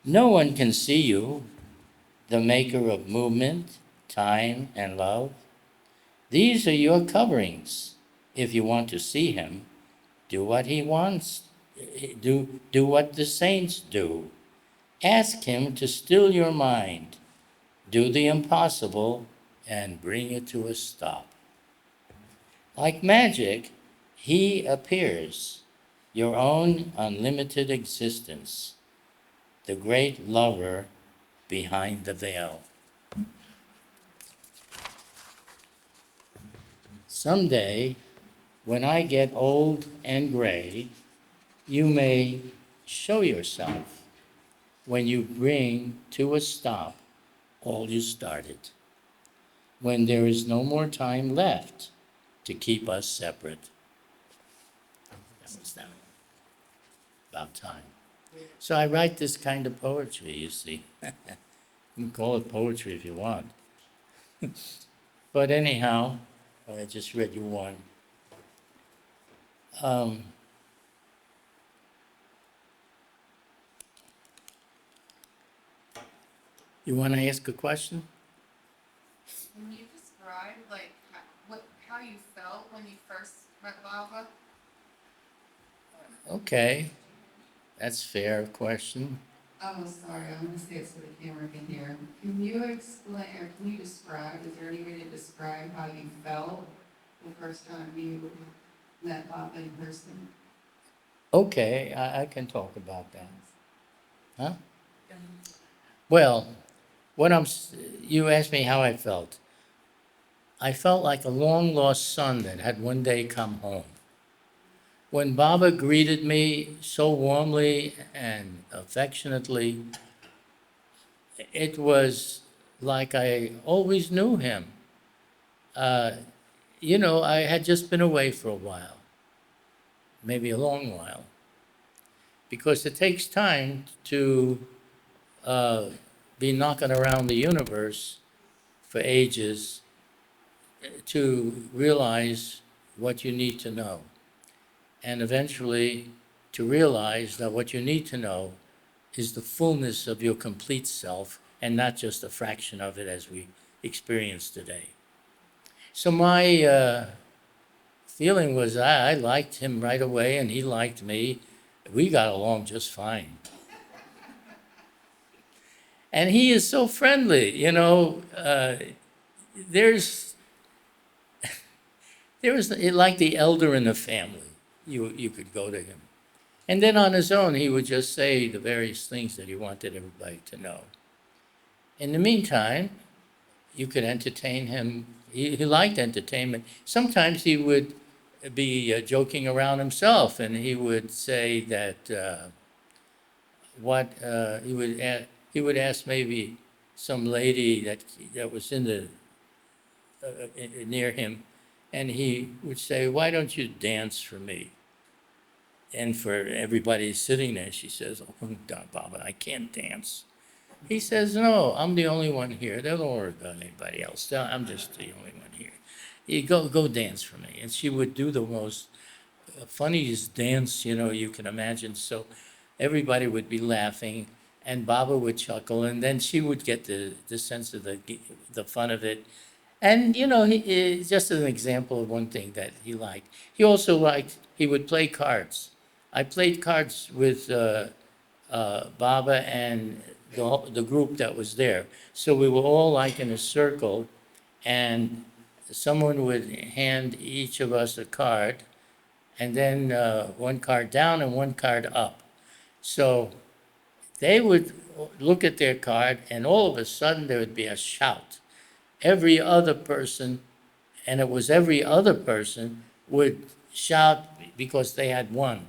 No one can see you, the maker of movement, time, and love. These are your coverings. If you want to see him, do what he wants. Do what the saints do. Ask him to still your mind. Do the impossible and bring it to a stop. Like magic, he appears, your own unlimited existence, the great lover behind the veil. Someday, when I get old and gray, you may show yourself when you bring to a stop all you started, when there is no more time left to keep us separate. That was that. About time. So I write this kind of poetry, you see. You can call it poetry if you want. But anyhow, I just read you one. You want to ask a question? Can you describe how you felt when you first met Baba? Okay, that's fair question. Oh, sorry, I'm gonna say it so the camera can hear. Can you explain, or can you describe, is there any way to describe how you felt the first time you met Bob in person? Okay, I can talk about that. Huh? Well, you asked me how I felt. I felt like a long lost son that had one day come home. When Baba greeted me so warmly and affectionately, it was like I always knew him. Uh, I had just been away for a while, maybe a long while, because it takes time to uh, be knocking around the universe for ages to realize what you need to know. And eventually to realize that what you need to know is the fullness of your complete self and not just a fraction of it as we experience today. So my feeling was I liked him right away and he liked me. We got along just fine. And he is so friendly, there's there was like the elder in the family. You could go to him. And then on his own, he would just say the various things that he wanted everybody to know. In the meantime, you could entertain him. He liked entertainment. Sometimes he would be joking around himself, and he would say that he would ask maybe some lady that was in the near him, and he would say, "Why don't you dance for me?" And for everybody sitting there, she says, "Oh, Baba, I can't dance." He says, "No, I'm the only one here. They don't worry about anybody else. I'm just the only one here. You go dance for me." And she would do the most funniest dance, you can imagine. So everybody would be laughing, and Baba would chuckle, and then she would get the sense of the fun of it. And just an example of one thing that he liked. He also liked he would play cards. I played cards with Baba and the group that was there. So we were all like in a circle, and someone would hand each of us a card, and then one card down and one card up. So they would look at their card, and all of a sudden there would be a shout. Every other person, and it was every other person, would shout because they had won,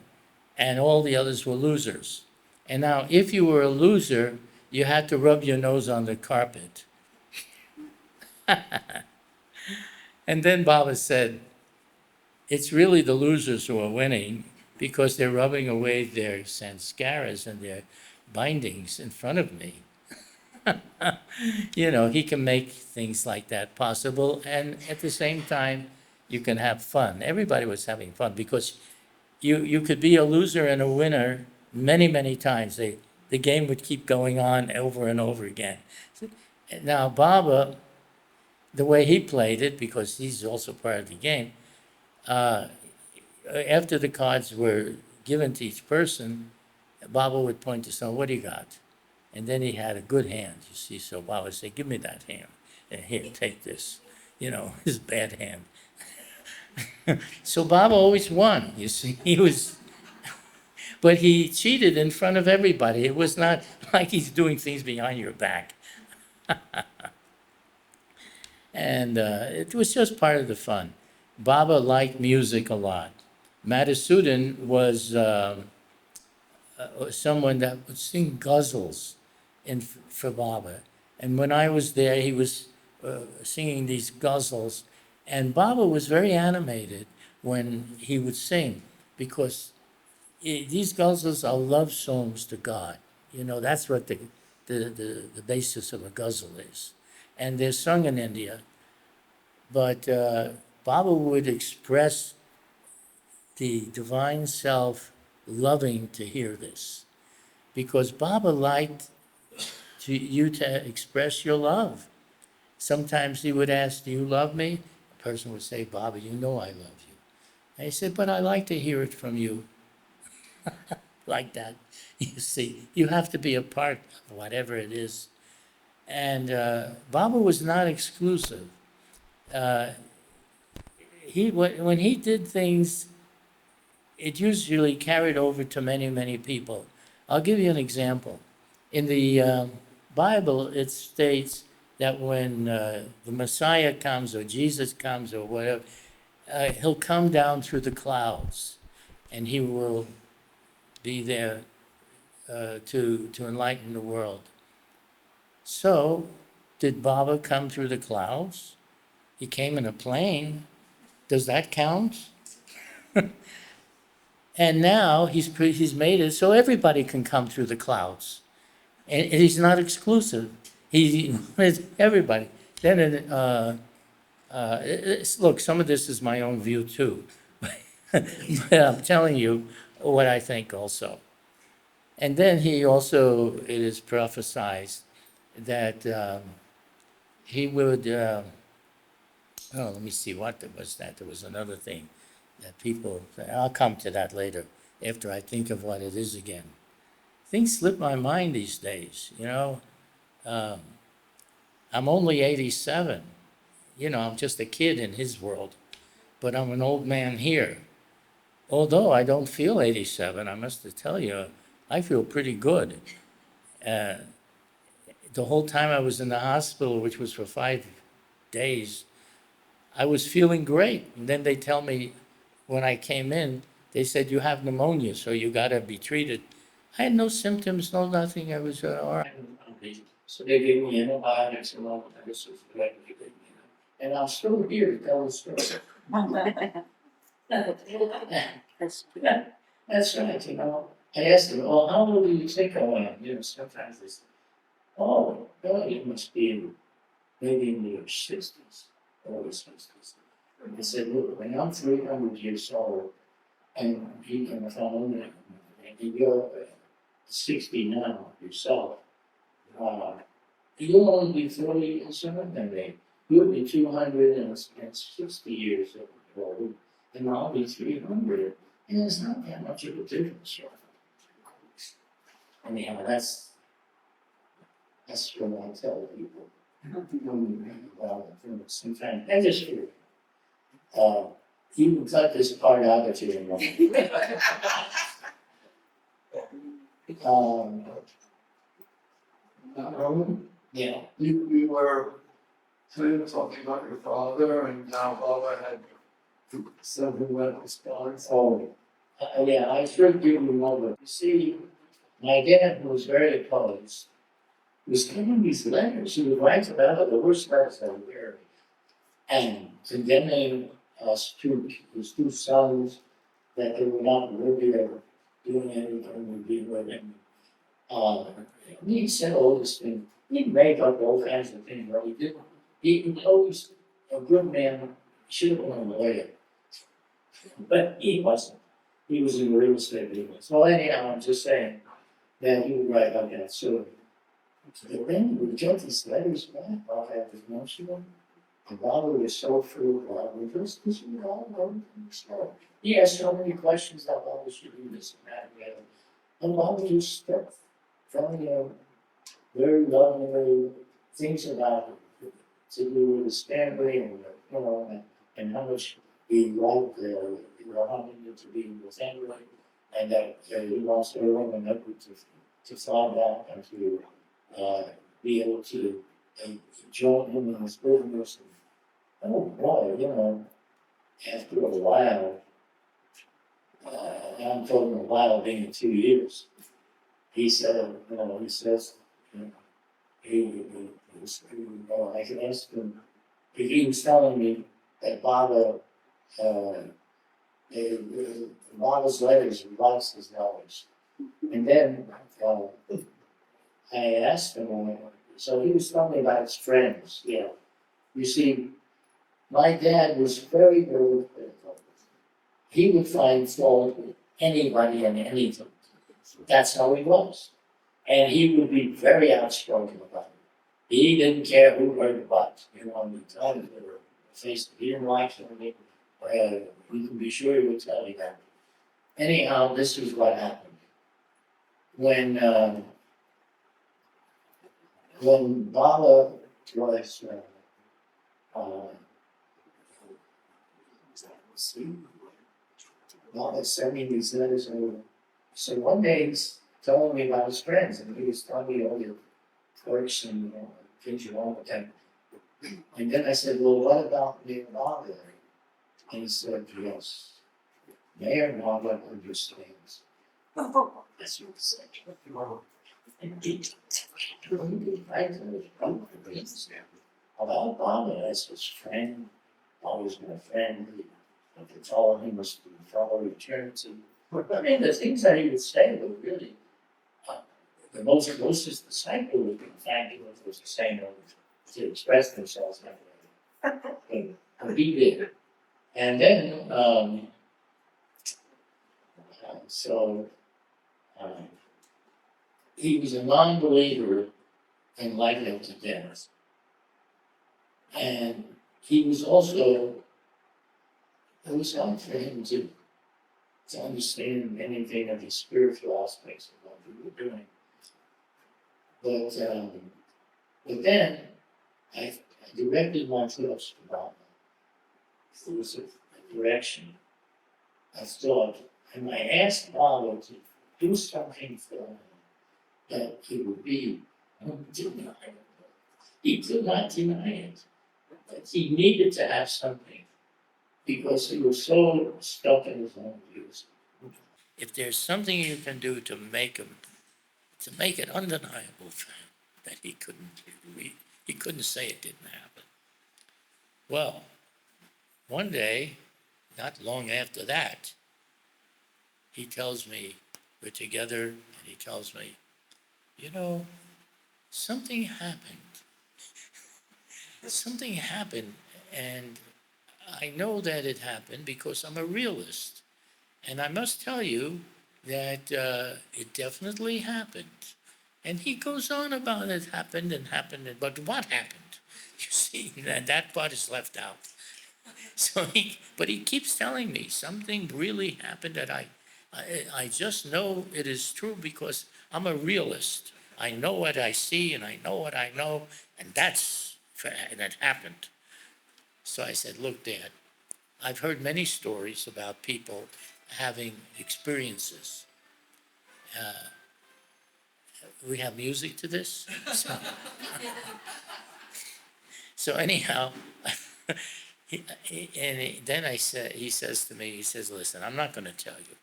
and all the others were losers. And now, if you were a loser, you had to rub your nose on the carpet. And then Baba said, "It's really the losers who are winning because they're rubbing away their sanskaras and their bindings in front of me." He can make things like that possible, and at the same time, you can have fun. Everybody was having fun because you could be a loser and a winner many, many times. The game would keep going on over and over again. Now, Baba, the way he played it, because he's also part of the game, after the cards were given to each person, Baba would point to someone, "What do you got?" And then he had a good hand, you see. So Baba would say, "Give me that hand. And here, take this." His bad hand. So Baba always won, you see. But he cheated in front of everybody. It was not like he's doing things behind your back. And it was just part of the fun. Baba liked music a lot. Madhusudan was someone that would sing ghazals for Baba. And when I was there, he was singing these ghazals. And Baba was very animated when he would sing because these ghazals are love songs to God. That's what the basis of a ghazal is. And they're sung in India. But Baba would express the divine self loving to hear this because Baba liked you to express your love. Sometimes he would ask, "Do you love me?" A person would say, "Baba, you know I love you." And he said, "But I like to hear it from you." like that. You see, you have to be a part of whatever it is. And Baba was not exclusive. Uh, when he did things, it usually carried over to many, many people. I'll give you an example. In the Bible, it states that when the Messiah comes or Jesus comes or whatever, he'll come down through the clouds and he will be there to enlighten the world. So, did Baba come through the clouds? He came in a plane. Does that count? And now he's made it so everybody can come through the clouds. And he's not exclusive. He it's everybody. Then, look, some of this is my own view too. But I'm telling you what I think also. And then it is prophesied that he would, let me see, what was that? There was another thing that I'll come to that later after I think of what it is again. Things slip my mind these days, you know. I'm only 87. You know, I'm just a kid in his world, but I'm an old man here. Although I don't feel 87, I must tell you, I feel pretty good. Uh, the whole time I was in the hospital, which was for 5 days, I was feeling great. And then they tell me when I came in, they said, you have pneumonia, so you got to be treated. I had no symptoms, no nothing. I was all right. So they gave me antibiotics and all that. This was great. And I'm still here to tell the story. That's right, you know. I asked them, well, how old do you think I am? You know, sometimes they say, oh, well, you must be maybe in your 60s, early 60s. I said, look, when I'm 300 years old, and you can phone and you're 60 now yourself, you'll only be 40 years younger than me. You'll be 260 years old, and I'll be 300. And there's not that much of a difference. Anyhow, that's what I tell people. Sometimes that is true. You can cut this part out if you want. Yeah. We were talking about your father, and now Baba had several wet response. Oh, yeah, I should give you over. You see, my dad was very opposed. He was giving these letters. He would write about the worst letters I ever heard. And condemning his two sons that they were not worthy of doing anything with be with him. He said all this thing. He'd make up all kinds of things, but he didn't. He always a good man. Should have been a lawyer, but he wasn't. He was in real estate business. Well, anyhow, I'm just saying that he would write about that. So then he would get these letters back. I'll have this most of them. And Baba was so fruitful. This is all going to he asked so many questions that Baba should do this and that and the other. And Baba just kept telling him very lovingly things about to do with his family and and how much he loved Muhammad to be with family, and that he wants everyone to fly back and to be able to join him in his business. Oh boy, after a while, I'm talking a while being 2 years, he said, he says, I can ask him, if he was telling me that Baba, Baba's letters, he likes his letters. And then I asked him, so he was telling me about his friends, You see, my dad was very, very critical. He would find fault with anybody and anything. That's how he was. And he would be very outspoken about it. He didn't care who heard about it. The time they were faced, he didn't like something. We can be sure he would tell you that. Anyhow, this is what happened. When, when Bala was, Bala sent me these letters over. So one day he's telling me about his friends, and he was telling me all the quirks and things you want with them. And then I said, well, what about Meherabad? And he said, yes, Meherabad understands. That's what he said. And I understand. About Baba as his friend, always been a friend. I could follow him as to follow eternity. I mean, the things that he would say were really, the most closest disciple would be thankful for the same to express themselves that way. And he did. And then, so, he was a non-believer in life after death. And he was also, it was hard for him to understand anything of the spiritual aspects of what we were doing. But then I directed my thoughts to Brahma. It was a direction. I thought, and I asked Brahma to do something for him that he would be undeniable. He could not deny it. But he needed to have something because he was so stuck in his own views. If there's something you can do to make it undeniable for him that he couldn't say it didn't happen. Well, one day, not long after that, he tells me, we're together, and he tells me, something happened. Something happened, and I know that it happened because I'm a realist. And I must tell you that it definitely happened. And he goes on about it happened, but what happened? You see, that part is left out. But he keeps telling me something really happened that I just know it is true because I'm a realist. I know what I see and I know what I know, and that happened. So I said, look, Dad, I've heard many stories about people having experiences. We have music to this? So anyhow, then he says to me, he says, listen, I'm not going to tell you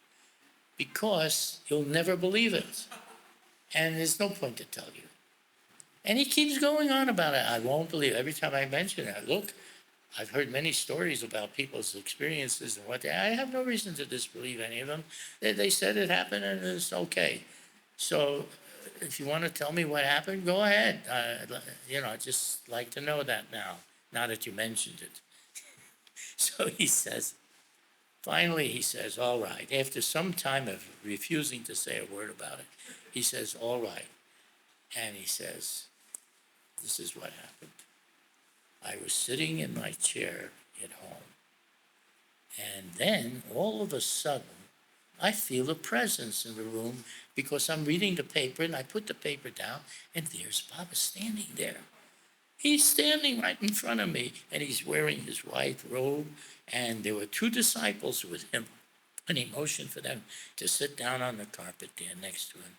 because you'll never believe it. And there's no point to tell you. And he keeps going on about it. I won't believe it. Every time I mention it, look, I've heard many stories about people's experiences and what I have no reason to disbelieve any of them. They said it happened and it's okay. So if you want to tell me what happened, go ahead. I'd just like to know that now that you mentioned it. So finally he says, all right. After some time of refusing to say a word about it, he says, all right. And he says, this is what happened. I was sitting in my chair at home, and then all of a sudden, I feel a presence in the room because I'm reading the paper, and I put the paper down, and there's Baba standing there. He's standing right in front of me, and he's wearing his white robe, and there were two disciples with him, and he motioned for them to sit down on the carpet there next to him.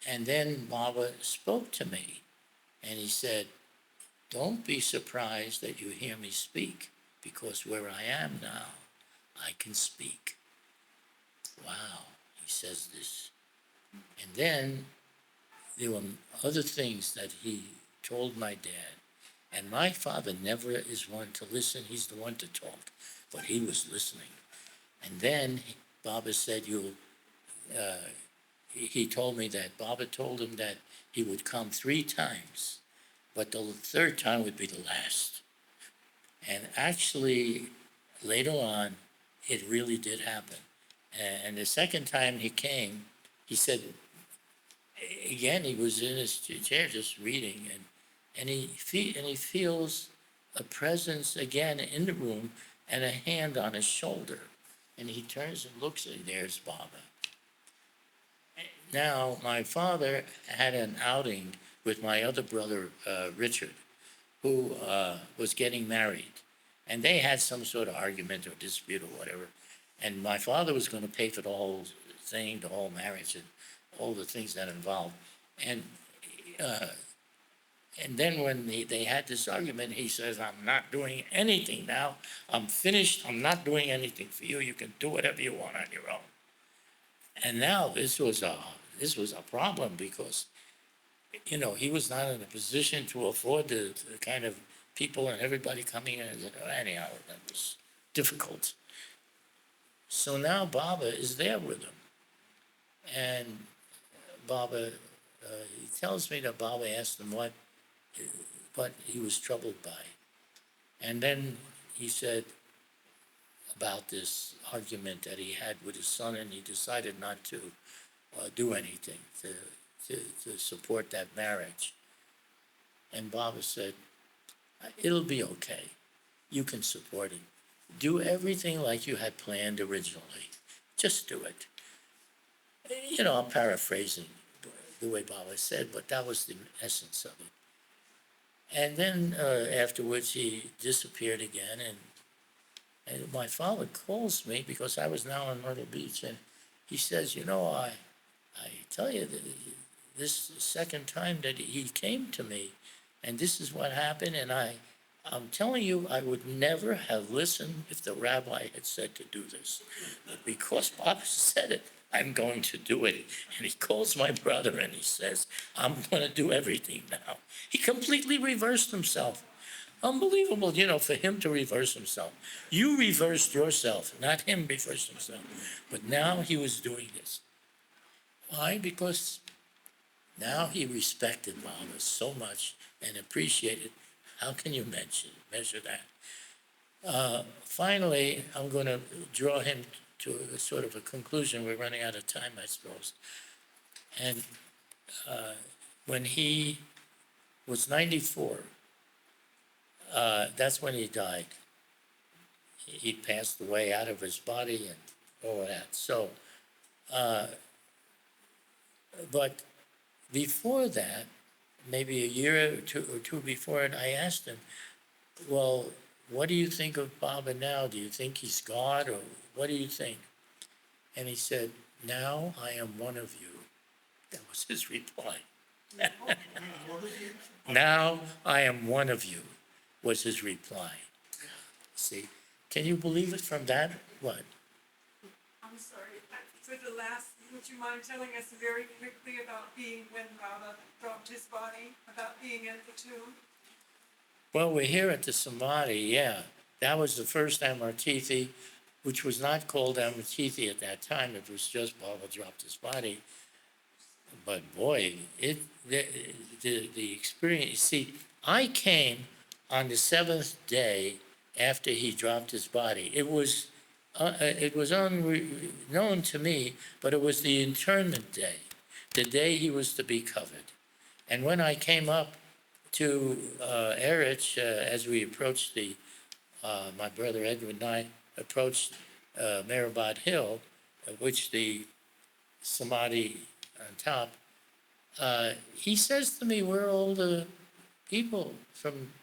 And then Baba spoke to me, and he said, don't be surprised that you hear me speak, because where I am now, I can speak. Wow, he says this. And then there were other things that he told my dad. And my father never is one to listen, he's the one to talk, but he was listening. And then Baba said, he told me that Baba told him that he would come 3 times, but the third time would be the last. And actually, later on, it really did happen. And the second time he came, he said, again, he was in his chair just reading, and he feels a presence again in the room and a hand on his shoulder. And he turns and looks, and there's Baba. Now, my father had an outing with my other brother, Richard, who was getting married. And they had some sort of argument or dispute or whatever. And my father was going to pay for the whole thing, the whole marriage, and all the things that involved. And uh, and then when they had this argument, he says, "I'm not doing anything now. I'm finished. I'm not doing anything for you. You can do whatever you want on your own." And now this was a problem because, he was not in a position to afford the kind of people and everybody coming in. Anyhow, that was difficult. So now Baba is there with him. And Baba, he tells me that Baba asked him what he was troubled by. And then he said about this argument that he had with his son, and he decided not to do anything to support that marriage. And Baba said, "It'll be okay. You can support it. Do everything like you had planned originally. Just do it." I'm paraphrasing the way Baba said, but that was the essence of it. And then afterwards, he disappeared again, and my father calls me because I was now in Myrtle Beach, and he says, I tell you, this second time that he came to me, and this is what happened, and I'm telling you, I would never have listened if the rabbi had said to do this. But because Bob said it, I'm going to do it. And he calls my brother and he says, "I'm going to do everything now." He completely reversed himself. Unbelievable, for him to reverse himself. You reversed yourself, not him reversed himself. But now he was doing this. Why? Because now he respected Mama so much and appreciated. How can you measure that? Finally, I'm going to draw him to a sort of a conclusion. We're running out of time, I suppose. And when he was 94, that's when he died. He passed away out of his body and all of that. So, but before that, maybe a year or two before it, I asked him, "Well, what do you think of Baba now? Do you think he's God, or what do you think?" And he said, "Now I am one of you." That was his reply. "Now I am one of you," was his reply. See, can you believe it from that? What? I'm sorry, for the last, would you mind telling us very quickly about when Baba dropped his body, about being at the tomb? Well, we're here at the Samadhi, yeah. That was the first Amartithi, which was not called Amartithi at that time. It was just Baba dropped his body. But boy, the experience, see, I came on the seventh day after he dropped his body. It was unknown to me, but it was the internment day, the day he was to be covered. And when I came up to Erich, as we approached my brother Edwin and I approached Meherabad Hill, which the Samadhi on top, he says to me, "Where are all the people from,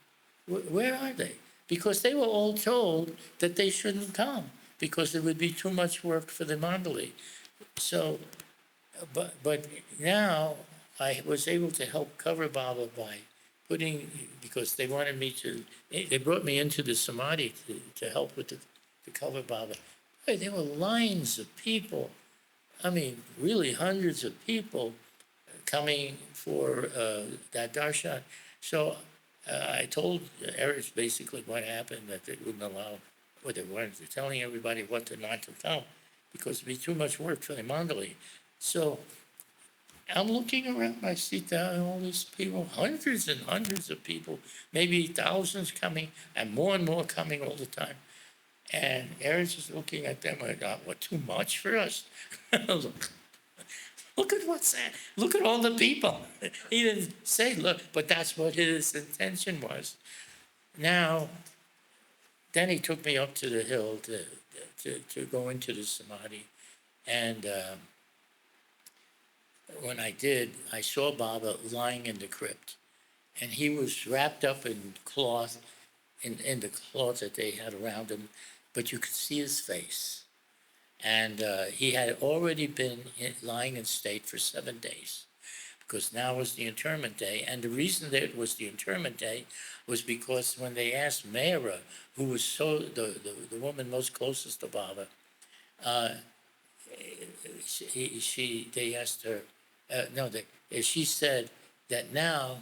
where are they?" Because they were all told that they shouldn't come because it would be too much work for the mandali. So, but now I was able to help cover Baba by because they wanted me to, they brought me into the Samadhi to help with the cover Baba. Hey, there were lines of people, I mean, really hundreds of people coming for that darshan. So I told Erich basically what happened, that they wouldn't allow, what they weren't telling everybody what to not to come, because it'd be too much work for the mandali. So I'm looking around, I see all these people, hundreds and hundreds of people, maybe thousands coming, and more coming all the time. And Erich is looking at them, like, "What, too much for us?" Look at what's that. Look at all the people. He didn't say, look, but that's what his intention was. Now, then he took me up to the hill to go into the samadhi. And when I did, I saw Baba lying in the crypt, and he was wrapped up in cloth, in the cloth that they had around him, but you could see his face. And he had already been lying in state for 7 days, because now was the interment day. And the reason that it was the interment day was because when they asked Mehra, who was the woman most closest to Baba, they asked her, she said that now,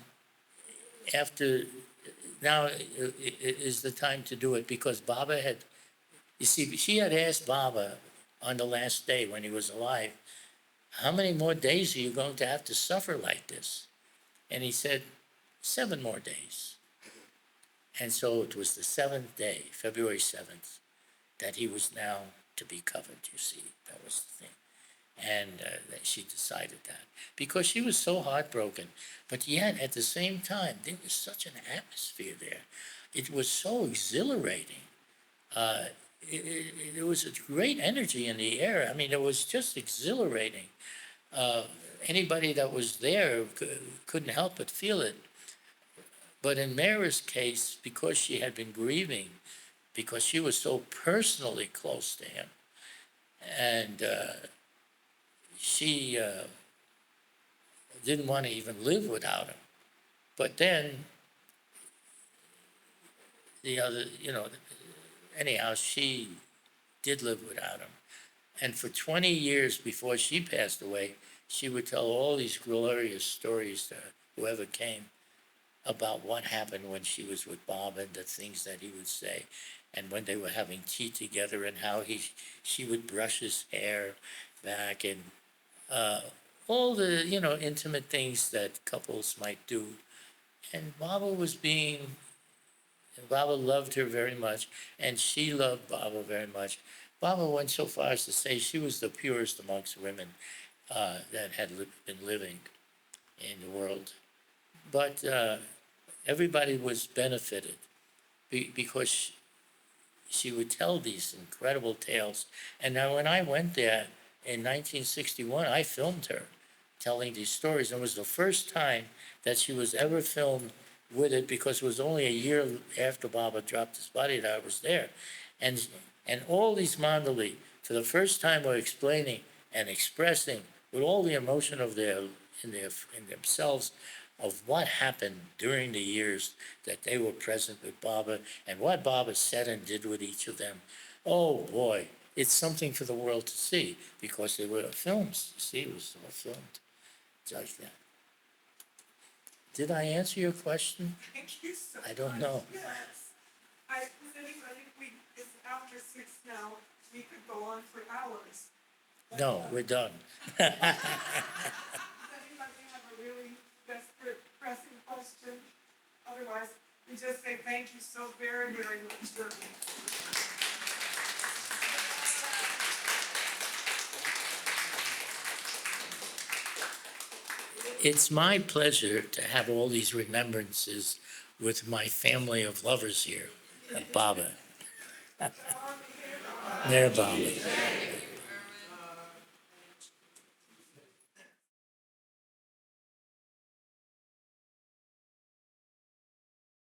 after, now is the time to do it, because Baba had, you see, she had asked Baba on the last day when he was alive, how many more days are you going to have to suffer like this? And he said, 7 more days. And so it was the 7th day, February 7th, that he was now to be covered, you see. That was the thing. And that she decided that. Because she was so heartbroken. But yet, at the same time, there was such an atmosphere there. It was so exhilarating. There was a great energy in the air. I mean, it was just exhilarating. Anybody that was there couldn't help but feel it. But in Mara's case, because she had been grieving, because she was so personally close to him, and she didn't want to even live without him. But then, anyhow, she did live without him. And for 20 years before she passed away, she would tell all these glorious stories to whoever came about what happened when she was with Bob and the things that he would say, and when they were having tea together, and how she would brush his hair back, and all the intimate things that couples might do. And Baba loved her very much, and she loved Baba very much. Baba went so far as to say she was the purest amongst women that had been living in the world. But everybody was benefited because she would tell these incredible tales. And now when I went there in 1961, I filmed her telling these stories. And it was the first time that she was ever filmed with it, because it was only a year after Baba dropped his body that I was there. And all these mandali, for the first time, were explaining and expressing with all the emotion of in themselves of what happened during the years that they were present with Baba, and what Baba said and did with each of them. Oh boy, it's something for the world to see, because they were films. You see, it was all filmed. It's like that. Did I answer your question? Thank you so much. I don't know. Yes. I think it's after 6 now. We could go on for hours. No, we're done. Does anybody have a really desperate, pressing question? Otherwise, we just say thank you so very, very much. It's my pleasure to have all these remembrances with my family of lovers here at Baba. Meherabad.